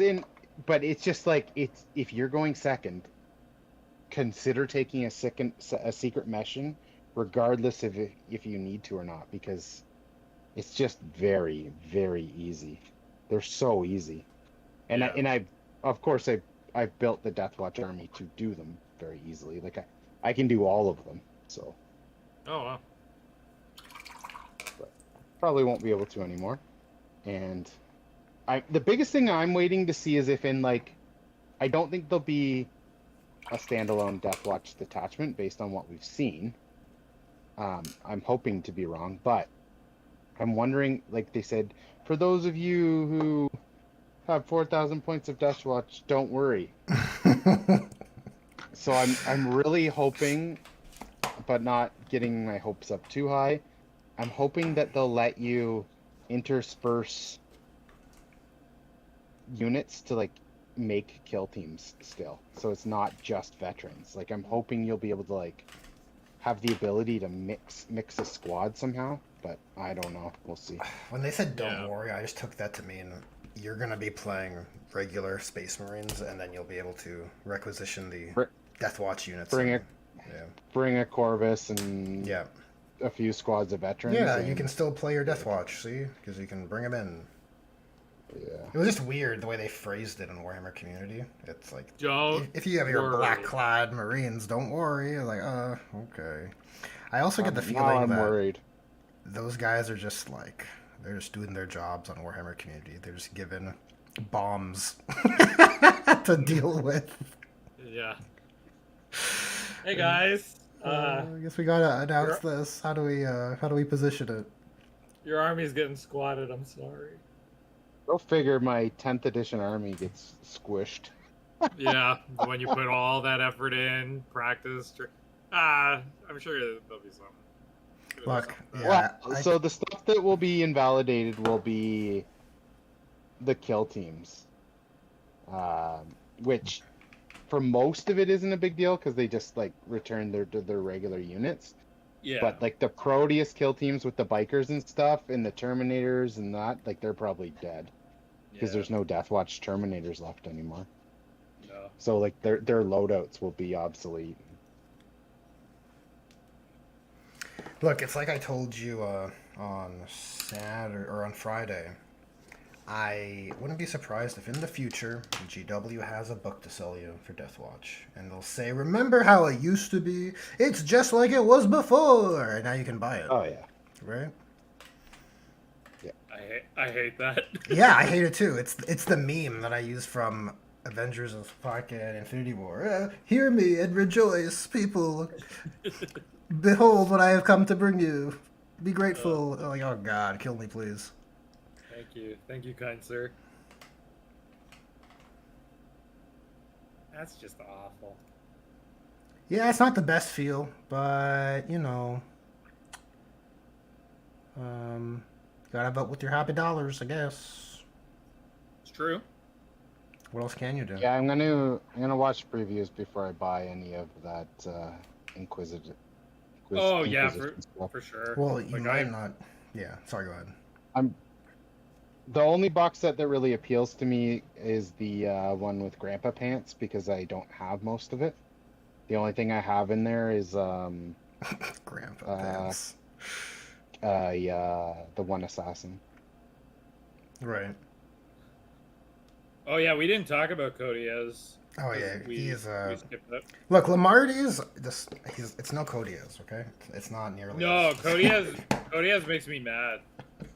B: but it's just like it's if you're going second, consider taking a secret mission, regardless of if you need to or not, because it's just very, very easy. They're so easy, and
C: Yeah.
B: I of course I've built the Death Watch army to do them very easily. Like I can do all of them, so
C: Oh wow.
B: but probably won't be able to anymore. And the biggest thing I'm waiting to see is if in like I don't think there'll be a standalone Death Watch detachment based on what we've seen. I'm hoping to be wrong, but I'm wondering, like they said, for those of you who have 4,000 points of Death Watch, don't worry. So I'm really hoping, but not getting my hopes up too high. I'm hoping that they'll let you intersperse units to like make kill teams still, so it's not just veterans. Like I'm hoping you'll be able to like have the ability to mix a squad somehow, but I don't know. We'll see.
A: When they said don't worry, I just took that to mean you're going to be playing regular Space Marines, and then you'll be able to requisition the Death Watch units.
B: Bring a Corvus and a few squads of veterans.
A: Yeah, you can still play your Death Watch, see? Because you can bring them in.
B: Yeah.
A: It was just weird the way they phrased it in Warhammer Community. It's like,
C: Don't
A: if you have your
C: worry.
A: black-clad Marines, don't worry. Like, okay. I also get the
B: Now
A: feeling
B: I'm
A: that
B: worried.
A: those guys are just like, they're just doing their jobs on Warhammer Community. They're just given bombs to deal with.
C: Yeah. Hey guys.
A: I guess we gotta announce
C: your-
A: this. How do we position it?
C: Your army's getting squatted. I'm sorry.
B: Go figure my 10th edition army gets squished.
C: Yeah, when you put all that effort in, practice. I'm sure there'll be some.
A: Look, yeah,
B: Well, so the stuff that will be invalidated will be the kill teams, which for most of it isn't a big deal because they just like return their regular units.
C: Yeah.
B: But like the Proteus kill teams with the bikers and stuff, and the Terminators and that, like they're probably dead because there's no Deathwatch Terminators left anymore.
C: No.
B: So like their loadouts will be obsolete.
A: Look, it's like I told you on Saturday or on Friday. I wouldn't be surprised if in the future GW has a book to sell you for Deathwatch, and they'll say, "Remember how it used to be? It's just like it was before." And now you can buy it.
B: Oh yeah.
A: Right?
C: I hate that.
A: Yeah, I hate it too. It's the meme that I use from Avengers of fucking Infinity War. Hear me and rejoice, people. Behold what I have come to bring you. Be grateful. Like, oh God, kill me, please.
C: Thank you, kind sir. That's just awful.
A: Yeah, it's not the best feel, but you know, gotta vote with your happy dollars, I guess.
C: It's true.
A: What else can you do?
B: Yeah, I'm gonna watch previews before I buy any of that Inquisitor.
C: Oh yeah,
B: Inquisition stuff.
C: for sure.
A: Well, you
C: Like,
A: might not. Yeah, sorry, go ahead.
B: The only box set that really appeals to me is the one with Grandpa Pants because I don't have most of it. The only thing I have in there is
A: Grandpa pants.
B: the one assassin.
A: Right.
C: Oh yeah, we didn't talk about Cody as.
A: Oh yeah,
C: we skipped that.
A: Look, Lemartes. It's no Codiaz, okay? It's not nearly.
C: No, Cody makes me mad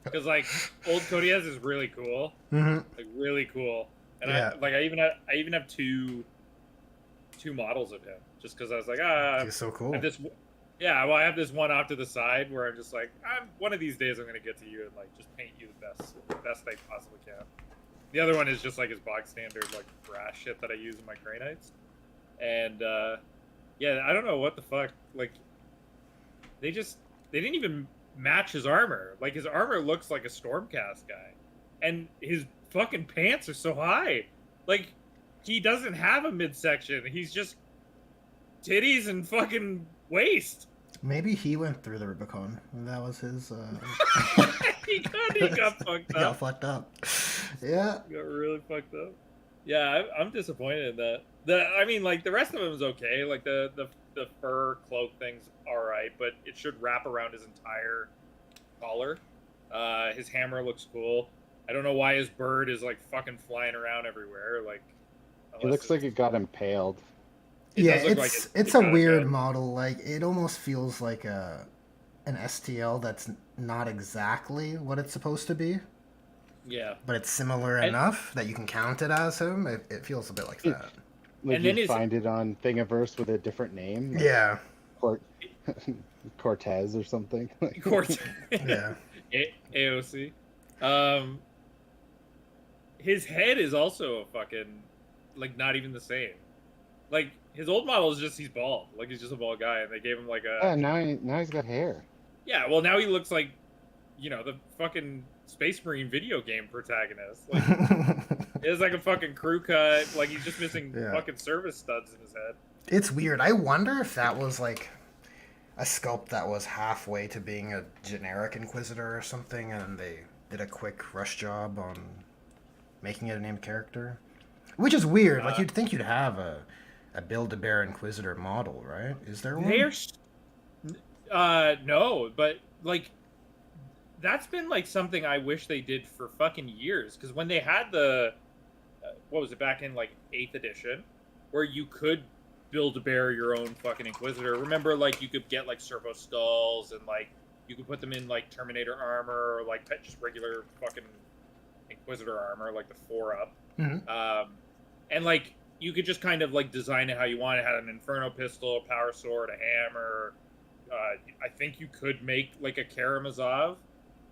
C: because like old Cody is really cool,
A: Mm-hmm.
C: like really cool, and
A: Yeah.
C: I even have two models of him just because I was like
A: He's so
C: I
A: cool.
C: have this. Yeah, well, I have this one off to the side where I'm just like, one of these days I'm gonna get to you and like just paint you the best I possibly can. The other one is just like his box standard like brass shit that I use in my Grey Knights, and yeah, I don't know what the fuck. Like, they didn't even match his armor. Like his armor looks like a Stormcast guy, and his fucking pants are so high. Like he doesn't have a midsection. He's just titties and fucking waist.
A: Maybe he went through the Rubicon. That was his.
C: he got fucked
A: He
C: up.
A: got fucked up. Yeah.
C: Got really fucked up. Yeah, I'm disappointed in that. I mean, like the rest of him is okay. Like the fur cloak thing's all right, but it should wrap around his entire collar. His hammer looks cool. I don't know why his bird is like fucking flying around everywhere. Like,
B: It looks like it got impaled.
A: Yeah,
C: does look like
A: it's
C: it
A: a
C: got
A: weird
C: impaled.
A: model. Like it almost feels like an STL that's not exactly what it's supposed to be,
C: Yeah.
A: but it's similar enough that you can count it as him. It feels a bit like that.
B: Like
C: And then
B: you
C: his-
B: find it on Thingiverse with a different name. Like
A: Yeah.
B: Cortez or something.
C: Course.
A: Yeah.
C: AOC. His head is also a fucking like not even the same. Like his old model is just he's bald. Like he's just a bald guy, and they gave him like a
B: Yeah, now he's got hair.
C: yeah. Well, now he looks like the fucking Space Marine video game protagonist. Like it's like a fucking crew cut. Like he's just missing
A: Yeah.
C: fucking service studs in his head.
A: It's weird. I wonder if that was like a sculpt that was halfway to being a generic Inquisitor or something, and they did a quick rush job on making it a named character. Which is weird. Like you'd think you'd have a Build-A-Bear Inquisitor model, right? Is there one?
C: No, but like that's been like something I wish they did for fucking years. Because when they had the, what was it back in like 8th edition, where you could build a bear your own fucking Inquisitor. Remember, like you could get like servo skulls and like you could put them in like Terminator armor or like just regular fucking Inquisitor armor, like the 4-up.
A: Mhm.
C: And like you could just kind of like design it how you want. It had an Inferno pistol, a power sword, a hammer. I think you could make like a Karamazov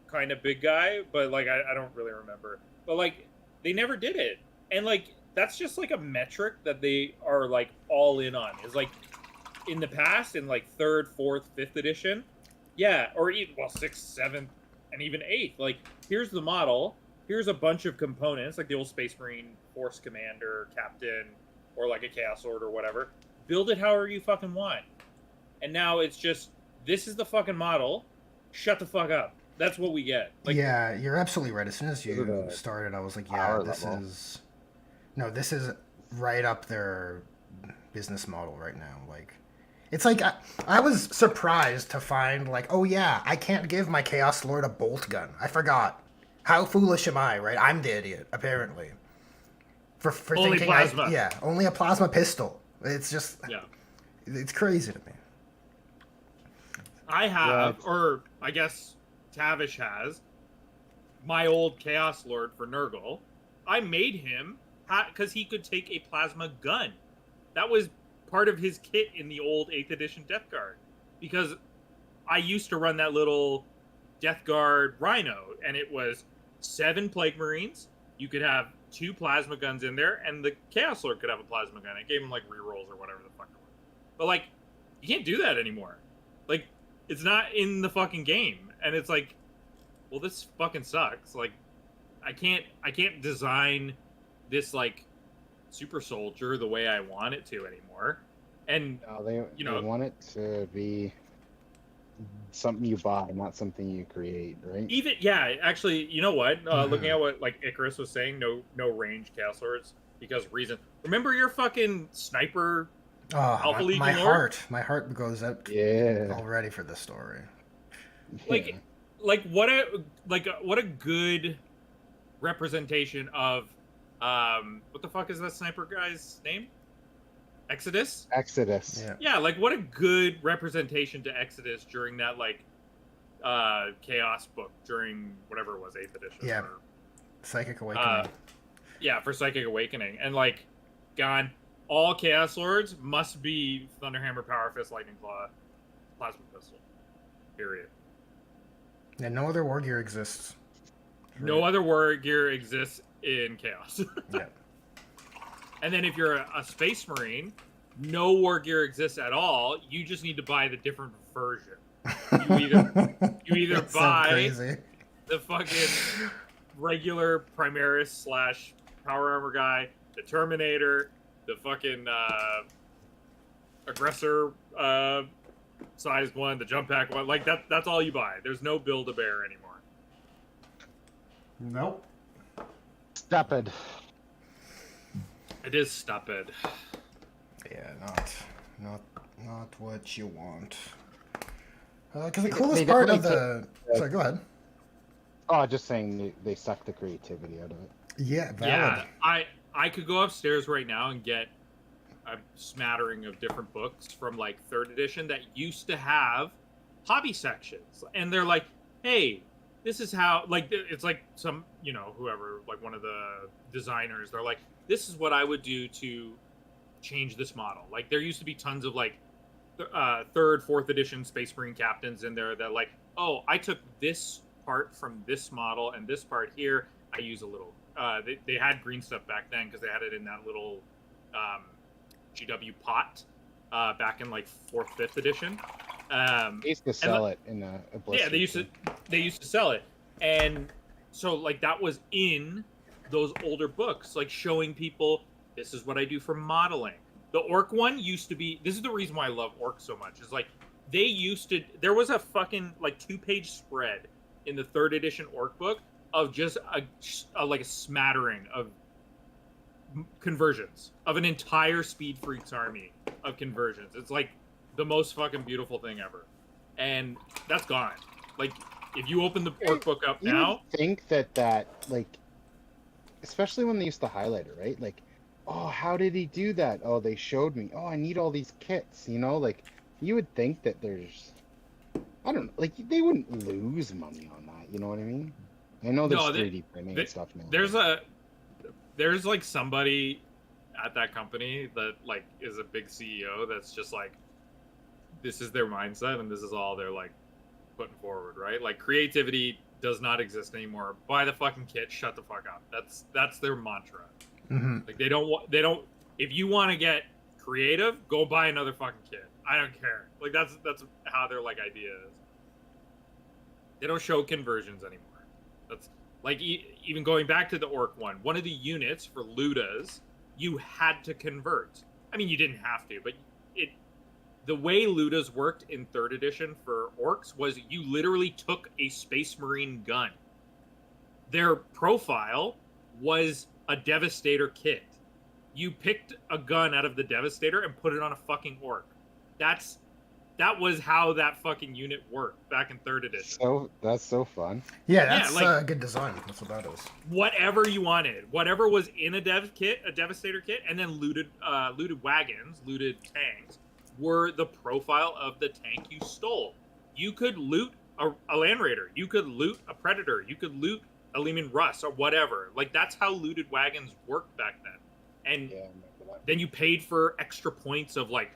C: kind of big guy, but like I don't really remember. But like they never did it, and like that's just like a metric that they are like all in on. Is like in the past, in like 3rd, 4th, 5th edition, yeah, or even well 6th, 7th, and even 8th. Like here's the model. Here's a bunch of components, like the old Space Marine Force Commander, Captain, or like a Chaos Lord or whatever. Build it however you fucking want. And now it's just, this is the fucking model. Shut the fuck up. That's what we get. Like,
A: Yeah, you're absolutely right. As soon as
B: Look at
A: you
B: that
A: started, I was like, yeah,
B: power
A: this
B: level.
A: is no, this is right up their business model right now. Like, it's like I was surprised to find like, oh yeah, I can't give my Chaos Lord a bolt gun. I forgot. How foolish am I? Right, I'm the idiot apparently. For
C: only
A: thinking
C: plasma.
A: yeah, only a plasma pistol. It's just
C: Yeah.
A: it's crazy to me.
C: I have, or I guess Tavish has, my old Chaos Lord for Nurgle. I made him because he could take a plasma gun. That was part of his kit in the old 8th edition Death Guard. Because I used to run that little Death Guard Rhino, and it was 7 Plague Marines. You could have 2 plasma guns in there, and the Chaos Lord could have a plasma gun. It gave him like rerolls or whatever the fuck it was. But like, you can't do that anymore. Like, it's not in the fucking game, and it's like, well, this fucking sucks. Like, I can't design this like super soldier the way I want it to anymore. And
B: No, they
C: you know,
B: want it to be something you buy, not something you create, right?
C: even yeah, actually, you know what? Looking at what like Icarus was saying, no range Chaos Swords because reason. Remember your fucking sniper
A: Oh,
C: Alpha Legion
A: my
C: Lord?
A: heart goes out
B: Yeah.
A: already for this story.
C: Like, what a good representation of what the fuck is that sniper guy's name? Exodus?
B: Exodus.
A: Yeah.
C: Yeah, like what a good representation to Exodus during that like Chaos book during whatever it was, 8th edition.
A: Yeah.
C: Or,
A: Psychic Awakening.
C: yeah, for Psychic Awakening. And like, gone, all Chaos Lords must be Thunderhammer, Power Fist, Lightning Claw, Plasma Pistol. Period.
A: Yeah, no other war gear exists.
C: No other war gear exists in Chaos.
A: Yeah.
C: And then if you're a Space Marine, no war gear exists at all. You just need to buy the different version. You either
A: That's so
C: buy
A: crazy.
C: the fucking regular Primaris / Power Armor guy, the Terminator, the fucking Aggressor sized one, the Jump Pack one. Like that's all you buy. There's no Build-A-Bear anymore.
A: Nope.
B: Stupid.
C: It is stupid.
A: Yeah, not what you want. Because the
B: They
A: coolest part of
B: definitely
A: the... Sorry, go ahead.
B: Oh, just saying they suck the creativity out of it.
A: Yeah, valid.
C: Yeah, I could go upstairs right now and get a smattering of different books from like 3rd edition that used to have hobby sections, and they're like, hey, this is how, like, it's like some, you know, whoever, like one of the designers, they're like, this is what I would do to change this model. Like there used to be tons of like 3rd, 4th edition Space Marine captains in there that like, oh, I took this part from this model and this part here, I use a little they had green stuff back then because they had it in that little GW pot back in like 4th, 5th edition.
B: They used to sell it in a blister.
C: Yeah, they used to sell it, and so like that was in those older books, like showing people this is what I do for modeling. The orc one used to be. This is the reason why I love orc so much. Is like they used to. There was a fucking like 2-page spread in the 3rd edition orc book of just a like a smattering of conversions of an entire Speed Freaks army of conversions. It's like the most fucking beautiful thing ever, and that's gone. Like if you open the orc book up
B: You
C: now,
B: would think that like, especially when they used to highlight it, right? Like, oh, how did he do that? Oh, they showed me. Oh, I need all these kits. You know, like you would think that there's, I don't know, like they wouldn't lose money on that. You know what I mean? I know there's
C: no,
B: 3D printing and stuff now.
C: there's like somebody at that company that like is a big CEO that's just like, this is their mindset and this is all they're like putting forward, right? Like creativity does not exist anymore. Buy the fucking kit, shut the fuck up. That's their mantra.
A: Mm-hmm.
C: Like they don't. If you want to get creative, go buy another fucking kit. I don't care. Like that's how their like idea is. They don't show conversions anymore. That's like even going back to the orc one. One of the units for Ludas, you had to convert. I mean, you didn't have to, but the way Ludas worked in 3rd edition for orcs was you literally took a Space Marine gun. Their profile was a Devastator kit. You picked a gun out of the Devastator and put it on a fucking orc. That was how that fucking unit worked back in 3rd edition.
B: So that's so fun.
A: Yeah, that's
C: like-
A: good design. That's what that is.
C: Whatever you wanted, whatever was in a Devastator kit, and then looted wagons, looted tanks, were the profile of the tank you stole. You could loot a Land Raider, you could loot a Predator, you could loot a Lehman Russ or whatever. Like that's how looted wagons worked back then. And
B: Yeah, I remember that.
C: then you paid for extra points of like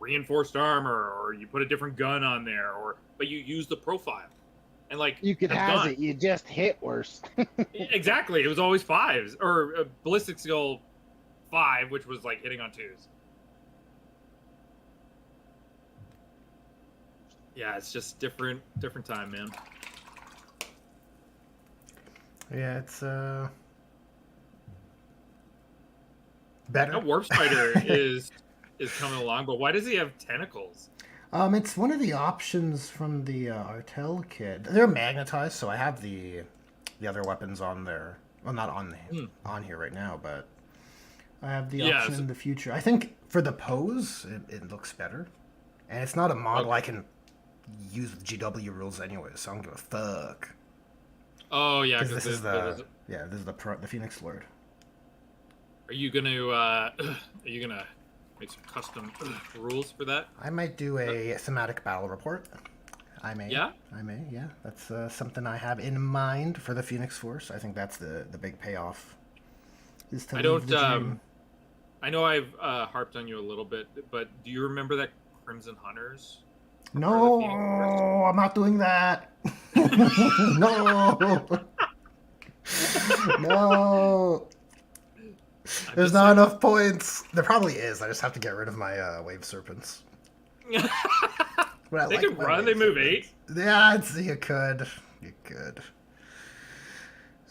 C: reinforced armor, or you put a different gun on there, but you use the profile. And like
B: You could
C: that's
B: has
C: gone.
B: it. You just hit worse.
C: Exactly. It was always 5s or ballistic skill 5, which was like hitting on 2s. Yeah, it's just different time, man.
A: Yeah, it's
C: Now
A: better.
C: Warp Spider is coming along, but why does he have tentacles?
A: It's one of the options from the Artel kit. They're magnetized, so I have the other weapons on there. Well, not on here right now, but I have the
C: Yeah,
A: option
C: so-
A: in the future. I think for the pose, it looks better, and it's not a model I can use with GW rules anyway, so I don't give a fuck.
C: Oh yeah,
A: Because
C: because
A: this is the Phoenix Lord.
C: are you gonna make some custom rules for that?
A: I might do a thematic battle report. I may.
C: Yeah?
A: I may. Yeah, that's something I have in mind for the Phoenix Force. I think that's the big payoff. Is to
C: I
A: leave
C: don't.
A: the dream.
C: I know I've harped on you a little bit, but do you remember that Crimson Hunters?
A: No,
C: the Phoenix Force?
A: I'm not doing that. No. No. There's not enough points. There probably is. I just have to get rid of my wave serpents. But I
C: They
A: like
C: can
A: my
C: run.
A: wave
C: They move
A: serpents.
C: 8.
A: Yeah, you could. You could.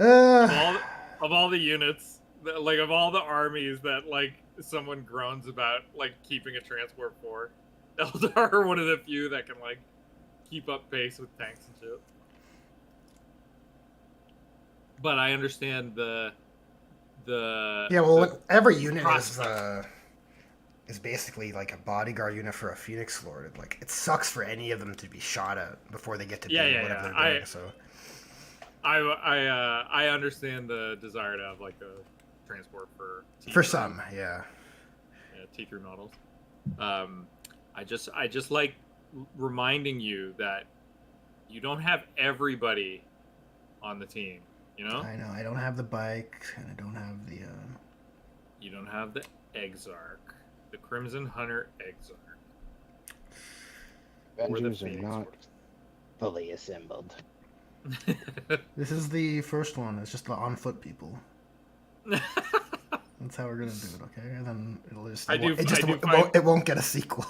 C: Of all the units, like of all the armies that like someone groans about, like keeping a transport for, Eldar are one of the few that can like keep up pace with tanks and shit. But I understand the
A: Yeah, well,
C: the
A: every unit
C: prospect.
A: is basically like a bodyguard unit for a Phoenix Lord. It sucks for any of them to be shot at before they get to do
C: Yeah,
A: whatever
C: yeah.
A: they're doing. So
C: I understand the desire to have like a transport for
A: for
C: T3,
A: some, yeah.
C: T3 models. I just like reminding you that you don't have everybody on the team. You know,
A: I know. I don't have the bike, and I don't have the.
C: you don't have the Exarch, the Crimson Hunter Exarch. Or the
B: Avengers are
C: Phoenix
B: not
C: Force.
B: fully assembled.
A: This is the first one. It's just the on foot people. That's how we're gonna do it, okay? And then it'll just. It won't get a sequel.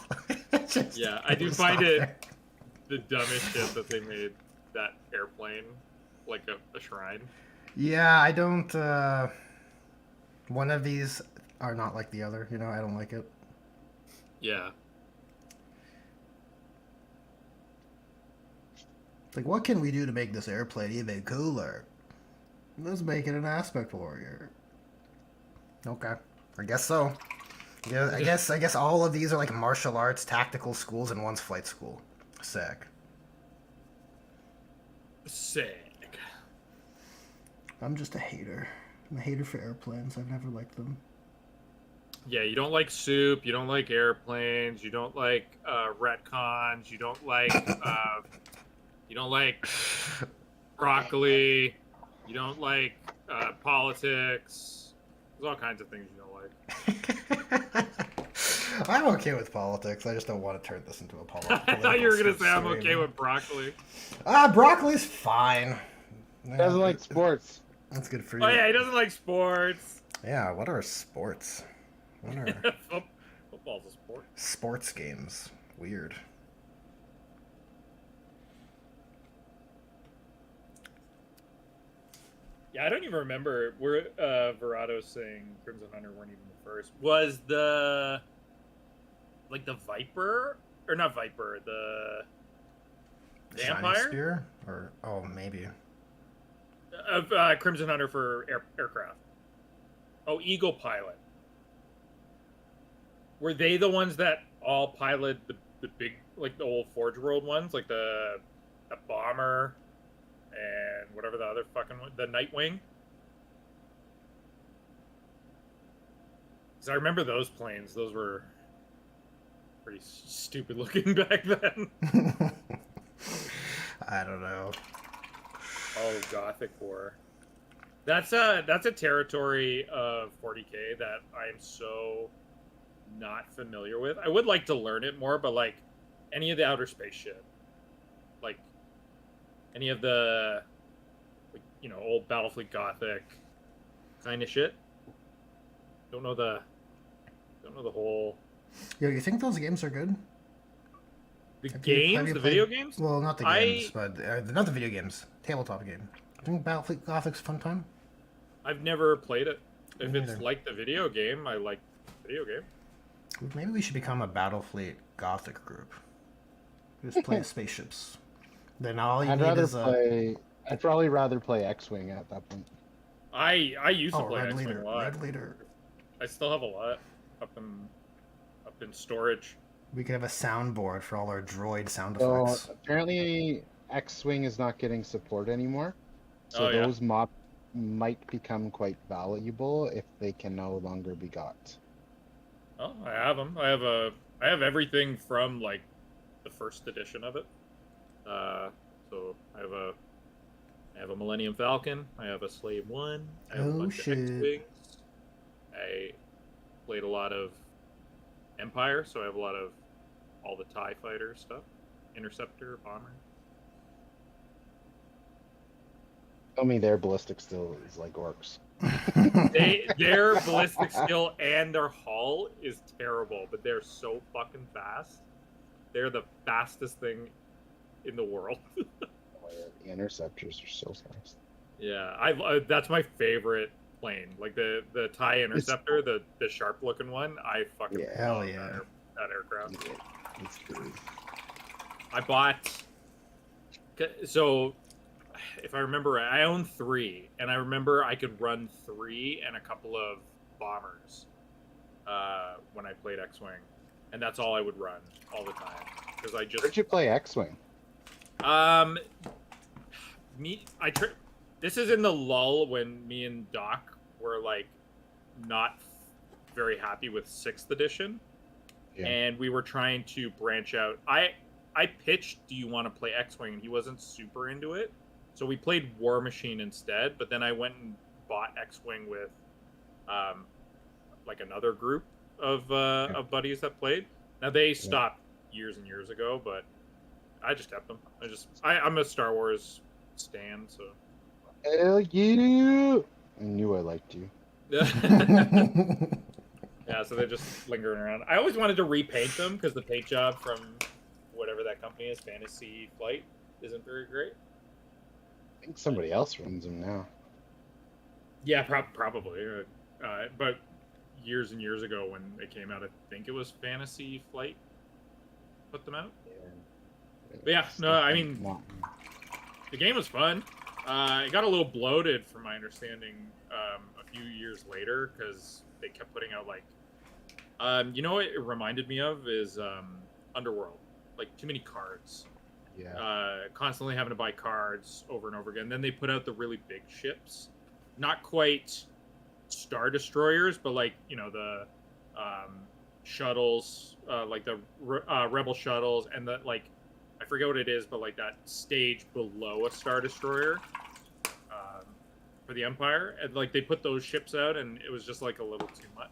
C: Yeah, I do find it the dumbest shit that they made that airplane like a shrine.
A: Yeah, I don't. One of these are not like the other. You know, I don't like it.
C: Yeah.
A: Like, what can we do to make this airplane even cooler? Let's make it an aspect warrior. Okay, I guess so. Yeah, I guess all of these are like martial arts tactical schools, and one's flight school. Sick.
C: Sick.
A: I'm just a hater. I'm a hater for airplanes. I've never liked them.
C: Yeah, you don't like soup. You don't like airplanes. You don't like retcons. You don't like broccoli. You don't like politics. There's all kinds of things you don't like.
A: I'm okay with politics. I just don't want to turn this into a political.
C: I thought you were gonna say I'm
A: stream.
C: okay with broccoli.
A: Broccoli's fine. Yeah,
B: Doesn't like sports.
A: That's good for you.
C: Oh yeah, he doesn't like sports.
A: Yeah, what are sports? What are
C: Football's a sport.
A: sports games? Weird.
C: Yeah, I don't even remember. Where Verado's saying Crimson Hunter weren't even the first. Was the Viper or not Viper? The
A: Shining
C: Vampire
A: Spear? Or maybe.
C: of Crimson Hunter for aircraft. Oh, Eagle Pilot. Were they the ones that all piloted the big, like the old Forge World ones, like the bomber and whatever the other fucking one, the Nightwing? Because I remember those planes. Those were pretty stupid looking back then.
A: I don't know.
C: Oh, Gothic War. That's a territory of 40K that I'm so not familiar with. I would like to learn it more, but like any of the outer space shit, like any of the, like, you know, old Battlefleet Gothic kind of shit. Don't know the whole
A: Yo, you think those games are good? Have
C: games,
A: you
C: the
A: played-
C: video games.
A: Well, not the games, but not the video games. Tabletop game. I think Battlefleet Gothic's a fun time.
C: I've never played it. If
A: Me
C: it's
A: neither.
C: like the video game, I like the video game.
A: Maybe we should become a Battlefleet Gothic group. Just play spaceships. Then all you
B: I'd
A: need
B: rather
A: is a
B: play. I'd probably rather play X-wing at that point.
C: I used to play
A: Red
C: X-Wing
A: Leader.
C: a lot.
A: Red Leader.
C: I still have a lot up in storage.
A: We could have a soundboard for all our droid sound
B: So
A: effects.
B: apparently, X-wing is not getting support anymore. So
C: Oh, yeah.
B: those mods might become quite valuable if they can no longer be got.
C: Oh, I have them. I have everything from like the first edition of it. So I have a Millennium Falcon. I have a Slave One. I have a
A: Oh,
C: bunch
A: shit.
C: of X-wings. I played a lot of Empire, so I have a lot of all the TIE fighter stuff, Interceptor, Bomber.
B: Tell me their ballistic still is like orcs.
C: Their ballistic skill and their hull is terrible, but they're so fucking fast. They're the fastest thing in the world.
B: The interceptors are so fast.
C: Yeah, I that's my favorite plane. Like the TIE Interceptor, the sharp looking one. I fucking
B: Yeah.
A: Hell
C: love
A: yeah.
C: that aircraft.
B: It's good.
C: I bought. So, if I remember right, I own 3, and I remember I could run 3 and a couple of bombers when I played X-Wing, and that's all I would run all the time because I just
B: Where'd you play X-wing?
C: This is in the lull when me and Doc were like not very happy with 6th edition,
B: Yeah.
C: and we were trying to branch out. I pitched, "Do you want to play X-Wing?" and he wasn't super into it, so we played War Machine instead. But then I went and bought X-Wing with, like another group of buddies that played. Now they stopped years and years ago, but I just kept them. I'm a Star Wars stan, so.
B: Hell yeah! I knew I liked you.
C: Yeah, so they're just lingering around. I always wanted to repaint them because the paint job from whatever that company is, Fantasy Flight, isn't very great.
B: I think somebody else runs them now.
C: Yeah, probably. But years and years ago when they came out, I think it was Fantasy Flight put them out. But yeah, no, I mean, the game was fun. It got a little bloated, from my understanding, a few years later because they kept putting out like, you know what it reminded me of is Underworld, like too many cards. constantly having to buy cards over and over again. Then they put out the really big ships, not quite Star Destroyers, but like, you know, the shuttles, like the Rebel shuttles, and the, like, I forget what it is, but like that stage below a Star Destroyer for the Empire. And like they put those ships out, and it was just like a little too much.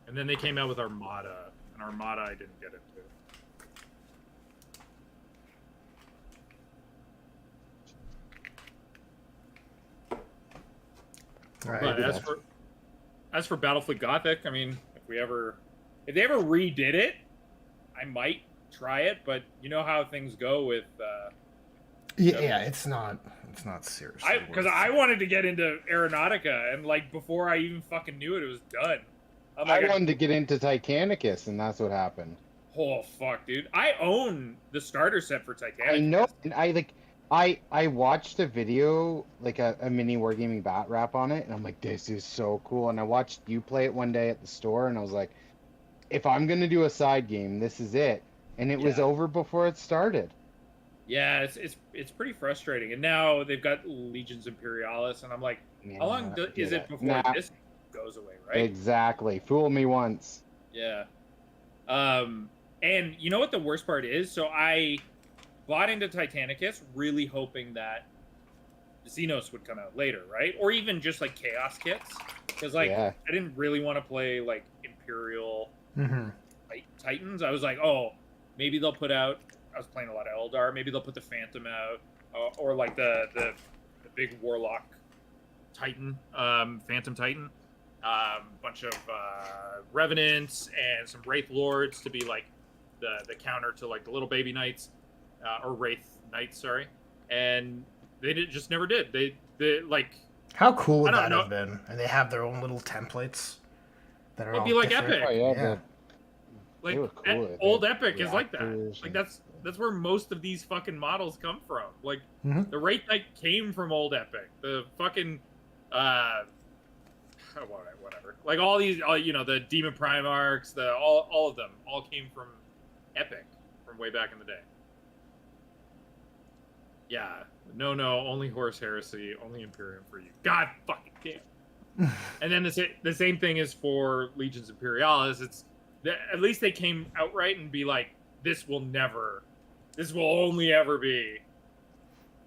C: And then they came out with Armada, and Armada I didn't get into.
A: Right.
C: But as for Battlefleet Gothic, I mean, if they ever redid it, I might try it. But you know how things go with.
A: Yeah, it's not serious.
C: Because I wanted to get into Aeronautica, and like before I even fucking knew it, it was done.
B: I wanted to get into Titanicus, and that's what happened.
C: Oh fuck, dude! I own the starter set for Titanic.
B: I know, and I watched a video, like a mini Wargaming bat wrap on it, and I'm like, this is so cool. And I watched you play it one day at the store, and I was like, if I'm gonna do a side game, this is it. And it was over before it started.
C: Yeah, it's pretty frustrating. And now they've got Legions Imperialis, and I'm like, how long is it before this goes away, right?
B: Exactly. Fool me once.
C: Yeah. And you know what the worst part is? So I bought into Titanicus really hoping that Xenos would come out later, right? Or even just like Chaos kits. Because like I didn't really want to play like Imperial Titans. I was like, oh, maybe they'll put out, I was playing a lot of Eldar, maybe they'll put the Phantom out, or like the big Warlock Titan, Phantom Titan. Bunch of Revenants and some Wraith Lords to be like the counter to like the little baby knights, or Wraith Knights, sorry. And they just never did. They like.
A: How cool would that have been? And they have their own little templates that are. It'd be like
C: different.
A: Epic.
B: Oh, yeah.
C: Like cool. Old Epic is like that. Like that's where most of these fucking models come from. Like the Wraith Knight came from Old Epic. The fucking whatever. Like all these, you know, the Demon Primarchs, all of them all came from Epic from way back in the day. Yeah, no, only Horus Heresy, only Imperium for you. God fucking damn. And then the same thing is for Legions Imperialis. It's at least they came outright and be like, this will only ever be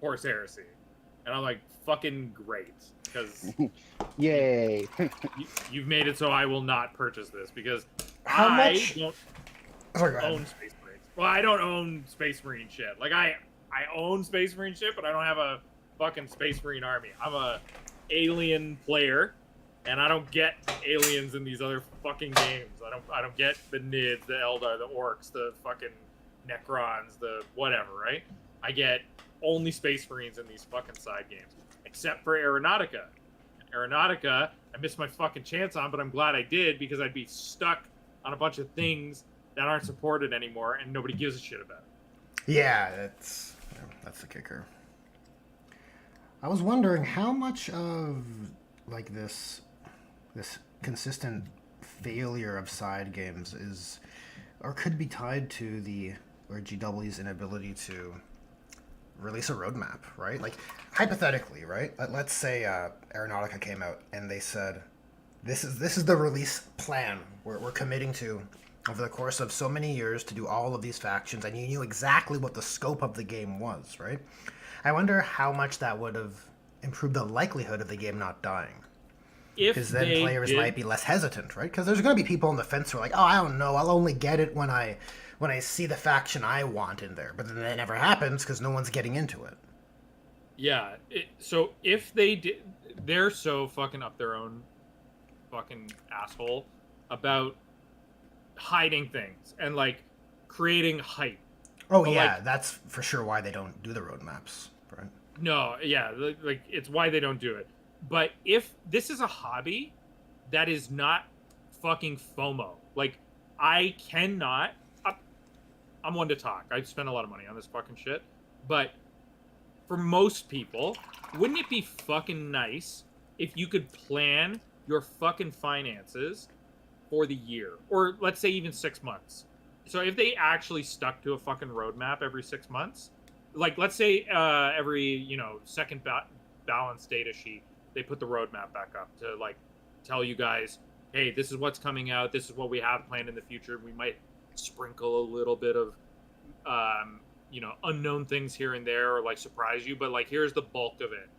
C: Horus Heresy. And I'm like, fucking great. Because
B: yay.
C: You've made it so I will not purchase this because
A: I
C: don't own Space Marines. Well, I don't own Space Marine shit. Like I own Space Marine shit, but I don't have a fucking Space Marine army. I'm a alien player, and I don't get aliens in these other fucking games. I don't get the Nids, the Eldar, the Orcs, the fucking Necrons, the whatever, right? I get only Space Marines in these fucking side games. Except for Aeronautica. Aeronautica, I missed my fucking chance on, but I'm glad I did because I'd be stuck on a bunch of things that aren't supported anymore and nobody gives a shit about.
A: Yeah, that's the kicker. I was wondering how much of like this consistent failure of side games is or could be tied to GW's inability to release a roadmap, right? Like, hypothetically, right? Let's say Aeronautica came out and they said, this is the release plan we're committing to over the course of so many years to do all of these factions, and you knew exactly what the scope of the game was, right? I wonder how much that would have improved the likelihood of the game not dying. Because then players might be less hesitant, right? Because there's going to be people on the fence who are like, oh, I don't know, I'll only get it when I see the faction I want in there. But then that never happens because no one's getting into it.
C: Yeah. So if they did, they're so fucking up their own fucking asshole about hiding things and like creating hype.
A: Oh, but yeah, that's for sure why they don't do the roadmaps, right?
C: No, yeah, like it's why they don't do it. But if this is a hobby that is not fucking FOMO, like I cannot. I'm one to talk. I've spent a lot of money on this fucking shit. But for most people, wouldn't it be fucking nice if you could plan your fucking finances for the year? Or let's say even 6 months. So if they actually stuck to a fucking roadmap every 6 months, like let's say every second balance data sheet, they put the roadmap back up to like tell you guys, hey, this is what's coming out, this is what we have planned in the future. We might sprinkle a little bit of unknown things here and there, or like surprise you, but like here's the bulk of it.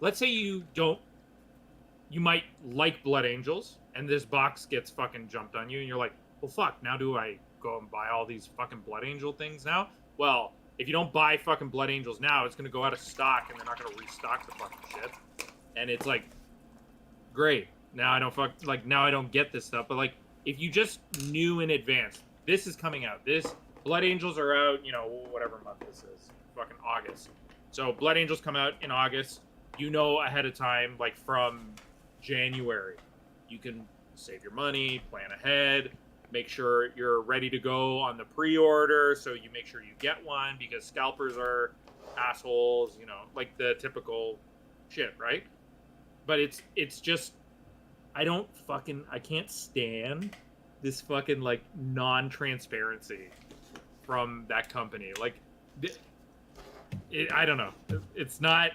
C: Let's say you might like Blood Angels, and this box gets fucking jumped on you, and you're like, well, fuck, now do I go and buy all these fucking Blood Angel things now? Well, if you don't buy fucking Blood Angels now, it's going to go out of stock, and they're not going to restock the fucking shit. And it's like, great. Now I don't get this stuff. But like, if you just knew in advance, this is coming out. This Blood Angels are out, whatever month this is, fucking August. So Blood Angels come out in August. Ahead of time, like from January, you can save your money, plan ahead, make sure you're ready to go on the pre-order, so you make sure you get one, because scalpers are assholes, like the typical shit, right? But it's just, I can't stand this fucking like non-transparency from that company. Like, I don't know. It's not.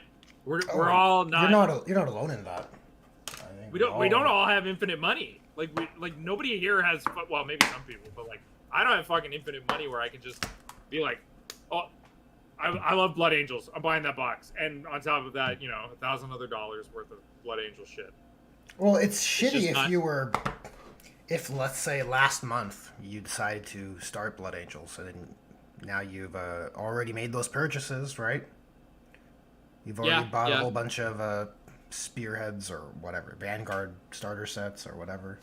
C: We're all not.
A: You're not alone in that. I think
C: We don't all have infinite money. Like nobody here has. Well, maybe some people, but like I don't have fucking infinite money where I can just be like, oh, I love Blood Angels. I'm buying that box, and on top of that, $1,000 other worth of Blood Angel shit.
A: Well, it's shitty
C: just
A: if let's say last month you decided to start Blood Angels, and then now you've already made those purchases, right? You've already bought a whole bunch of spearheads or whatever, Vanguard starter sets or whatever.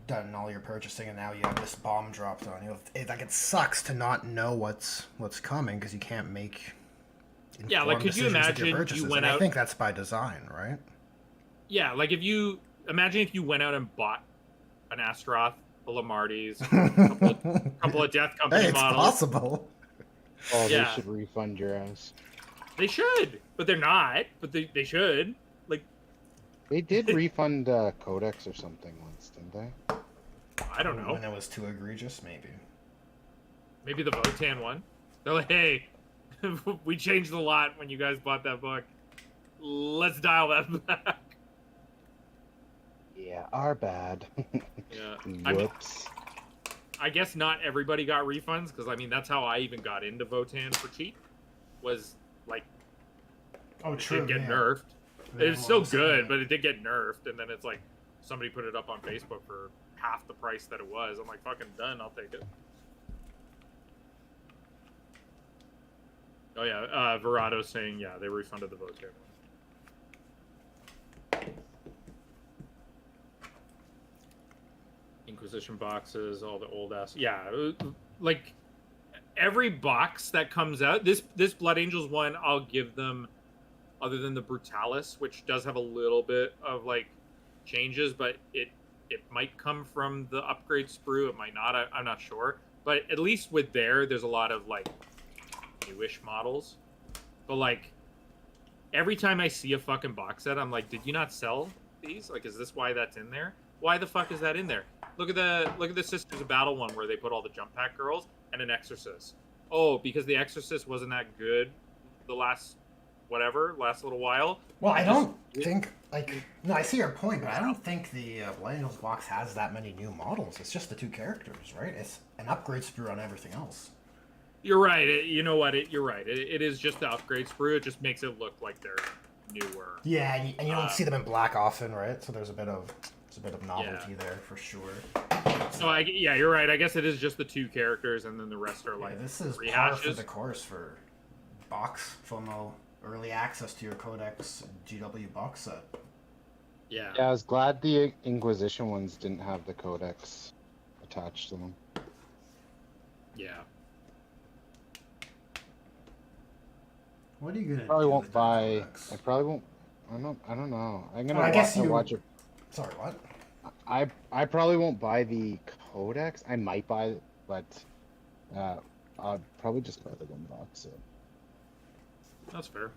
A: Done all your purchasing, and now you have this bomb dropped on you. It sucks to not know what's coming, because you can't make informed
C: could you
A: decisions with
C: imagine
A: your purchases.
C: you went
A: and
C: out?
A: I think that's by design, right?
C: Yeah, like if you went out and bought an Astaroth, a Lemartes, couple of Death Company
A: Hey, it's
C: models.
A: possible.
B: Oh,
C: Yeah.
B: they should refund your ass.
C: They should, but they're not. But they should. Like,
B: They did refund Codex or something once, didn't they?
C: I don't know.
A: When it was too egregious, maybe.
C: Maybe the Votan one. They're like, hey, we changed a lot when you guys bought that book. Let's dial that back.
B: Yeah, our bad.
C: Yeah.
B: Whoops.
C: I guess not everybody got refunds, because I mean that's how I even got into Votan for cheap. Was like,
A: Oh,
C: it did get nerfed. It's still good, but it did get nerfed, and then it's like somebody put it up on Facebook for half the price that it was. I'm like, fucking done. I'll take it. Oh yeah, Verado's saying they refunded the Votan one. Inquisition boxes, all the old ass. Yeah, like every box that comes out, this Blood Angels one, I'll give them, other than the Brutalis, which does have a little bit of like changes, but it might come from the upgrade sprue, it might not, I'm not sure. But at least with there's a lot of like newish models. But like every time I see a fucking box set, I'm like, did you not sell these? Like, is this why that's in there? Why the fuck is that in there? Look at the Sisters of Battle one where they put all the jump pack girls and an Exorcist. Oh, because the Exorcist wasn't that good the last little while.
A: Well, I don't think, no, I see your point, but I don't think the Blood Angels box has that many new models. It's just the two characters, right? It's an upgrade sprue on everything else.
C: You're right. You know what? You're right. It is just the upgrade sprue. It just makes it look like they're newer.
A: Yeah, and you don't see them in black often, right? So there's a bit of novelty there for sure.
C: So you're right. I guess it is just the two characters, and then the rest are like
A: this is par
C: rehashes.
A: for the course for box FOMO, early access to your Codex GW box set.
C: Yeah.
B: Yeah, I was glad the Inquisition ones didn't have the Codex attached to them.
C: Yeah.
A: What are you gonna
B: Probably
A: do
B: won't
A: with that
B: buy.
A: Codex?
B: I probably won't. I don't know. I'm gonna.
A: Well, I guess you
B: watch it.
A: Sorry, what?
B: I probably won't buy the Codex. I might buy it, but I'll probably just buy the one box set.
C: That's fair.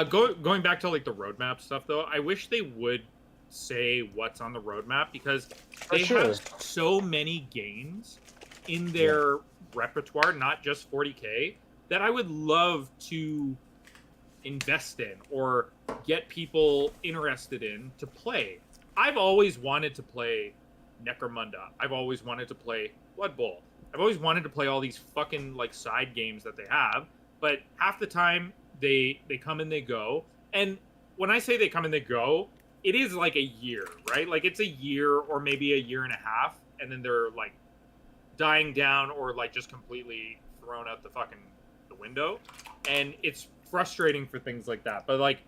C: Going back to like the roadmap stuff though, I wish they would say what's on the roadmap because
B: For
C: they
B: sure.
C: have so many games in their repertoire, not just 40K, that I would love to invest in or get people interested in to play. I've always wanted to play Necromunda. I've always wanted to play Blood Bowl. I've always wanted to play all these fucking like side games that they have, but half the time they come and they go. And when I say they come and they go, it is like a year, right? Like it's a year or maybe a year and a half, and then they're like dying down or like just completely thrown out the window. And it's frustrating for things like that. But like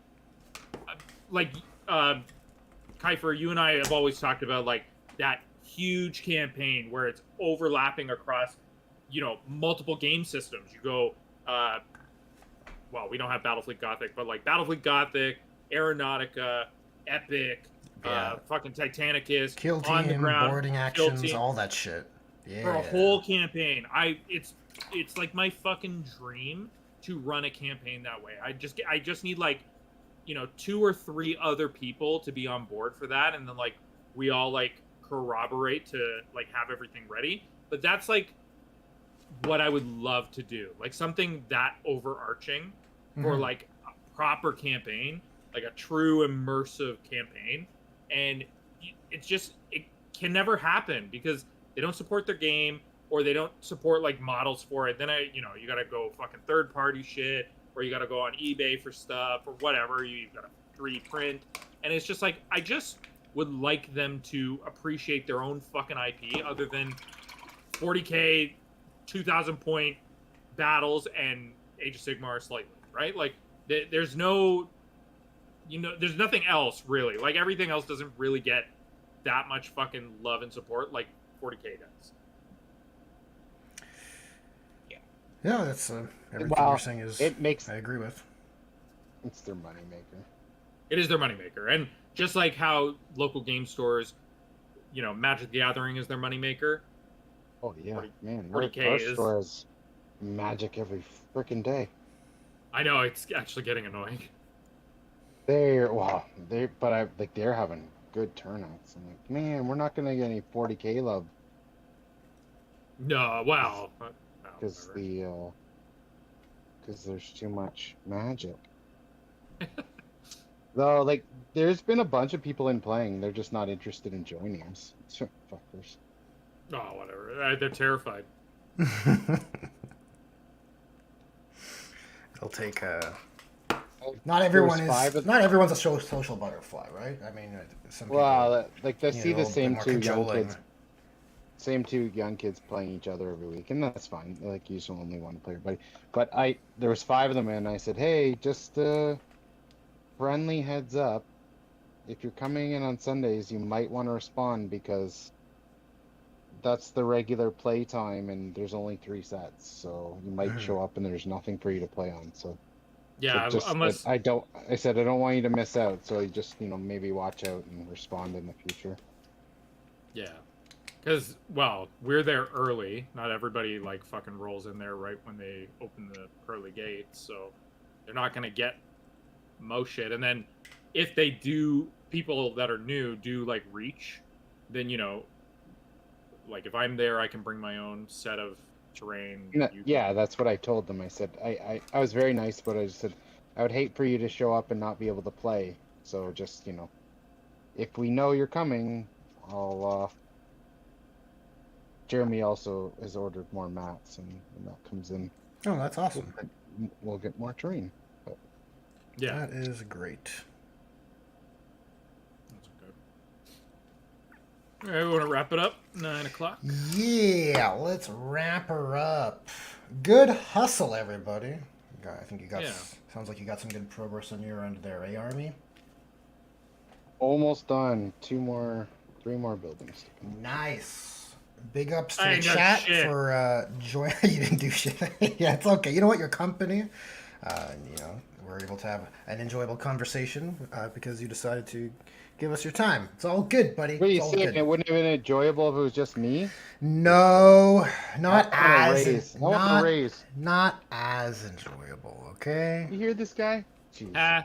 C: Kiefer, you and I have always talked about like that huge campaign where it's overlapping across, multiple game systems. You go, well, we don't have Battlefleet Gothic, but like Battlefleet Gothic, Aeronautica, Epic,
A: Yeah.
C: fucking Titanicus,
A: Kill
C: On the
A: team,
C: Ground,
A: boarding
C: Kill
A: actions,
C: Team,
A: all that shit. Yeah.
C: for a whole campaign. It's like my fucking dream to run a campaign that way. I just need like, 2 or 3 other people to be on board for that, and then like we all like corroborate to like have everything ready. But that's like what I would love to do, like something that overarching for like a proper campaign, like a true immersive campaign. And it can never happen because they don't support their game or they don't support like models for it. Then you gotta go fucking third party shit, or you gotta go on eBay for stuff or whatever. You gotta 3D print, and it's just like I just would like them to appreciate their own fucking IP other than 40K, 2,000 point battles and Age of Sigmar slightly, right? Like there's no, there's nothing else really. Like everything else doesn't really get that much fucking love and support like 40K does.
A: Yeah, that's everything
B: Well,
A: you're saying is. I agree with.
B: It's their moneymaker.
C: It is their moneymaker. And just like how local game stores, Magic the Gathering is their moneymaker.
B: Oh yeah,
C: 40
B: man.
C: 40K
B: Our
C: is-
B: store has Magic every freaking day.
C: I know, it's actually getting annoying.
B: They're having good turnouts. I'm like, man, we're not gonna get any 40K love
C: No, well,
B: because
C: whatever.
B: because there's too much Magic. Though, like, there's been a bunch of people in playing. They're just not interested in joining us. Fuckers.
C: Oh, whatever. They're terrified.
A: They'll take Not everyone
B: There's
A: is.
B: 5 of-
A: Not everyone's a social butterfly, right? I mean, some people.
B: Well, like they
A: you
B: see
A: know,
B: the
A: a bit
B: same
A: more
B: two young
A: cajoling.
B: kids, same two young kids playing each other every week, and that's fine. Like usually only one player, but there was 5 of them, and I said, hey, just friendly heads up, if you're coming in on Sundays, you might want to respond because that's the regular play time, and there's only 3 sets, so you might show up and there's nothing for you to play on. So
C: Yeah,
B: just,
C: unless
B: I said I don't want you to miss out, so you just maybe watch out and respond in the future.
C: yeah, because we're there early. Not everybody like fucking rolls in there right when they open the pearly gates, so they're not gonna get most shit. And then if they do, people that are new do like reach, then like if I'm there, I can bring my own set of terrain.
B: Yeah, that's what I told them. I said I was very nice, but I just said I would hate for you to show up and not be able to play. So just if we know you're coming, I'll. Jeremy also has ordered more mats, and when that comes in,
A: Oh, that's awesome.
B: we'll get more terrain.
C: Yeah,
A: That is great.
C: that's okay. All right, we want to wrap it up. 9:00.
A: Yeah, let's wrap her up. Good hustle, everybody. I think you got.
C: Yeah.
A: Sounds like you got some good progress on your end there, Army?
B: Almost done. 3 more buildings.
A: Nice. Big ups to
C: I
A: the
C: ain't done
A: chat
C: shit.
A: for joining. You didn't do shit. Yeah, it's okay. You know what? Your company, we're able to have an enjoyable conversation because you decided to give us your time. It's all good, buddy.
B: What are you
A: It's all
B: saying?
A: good.
B: It wouldn't have been enjoyable if it was just me?
A: No, not
B: I want a
A: as
B: raise. I want a raise.
A: not as enjoyable. Okay.
B: You hear this guy? Jeez.
C: Ah,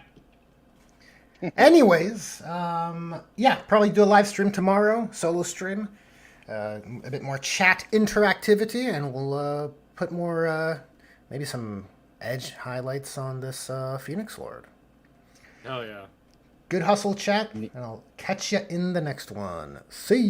A: Anyways, yeah, probably do a live stream tomorrow, solo stream. A bit more chat interactivity, and we'll put more, maybe some edge highlights on this Phoenix Lord.
C: Hell yeah.
A: Good hustle, chat, and I'll catch you in the next one. See you.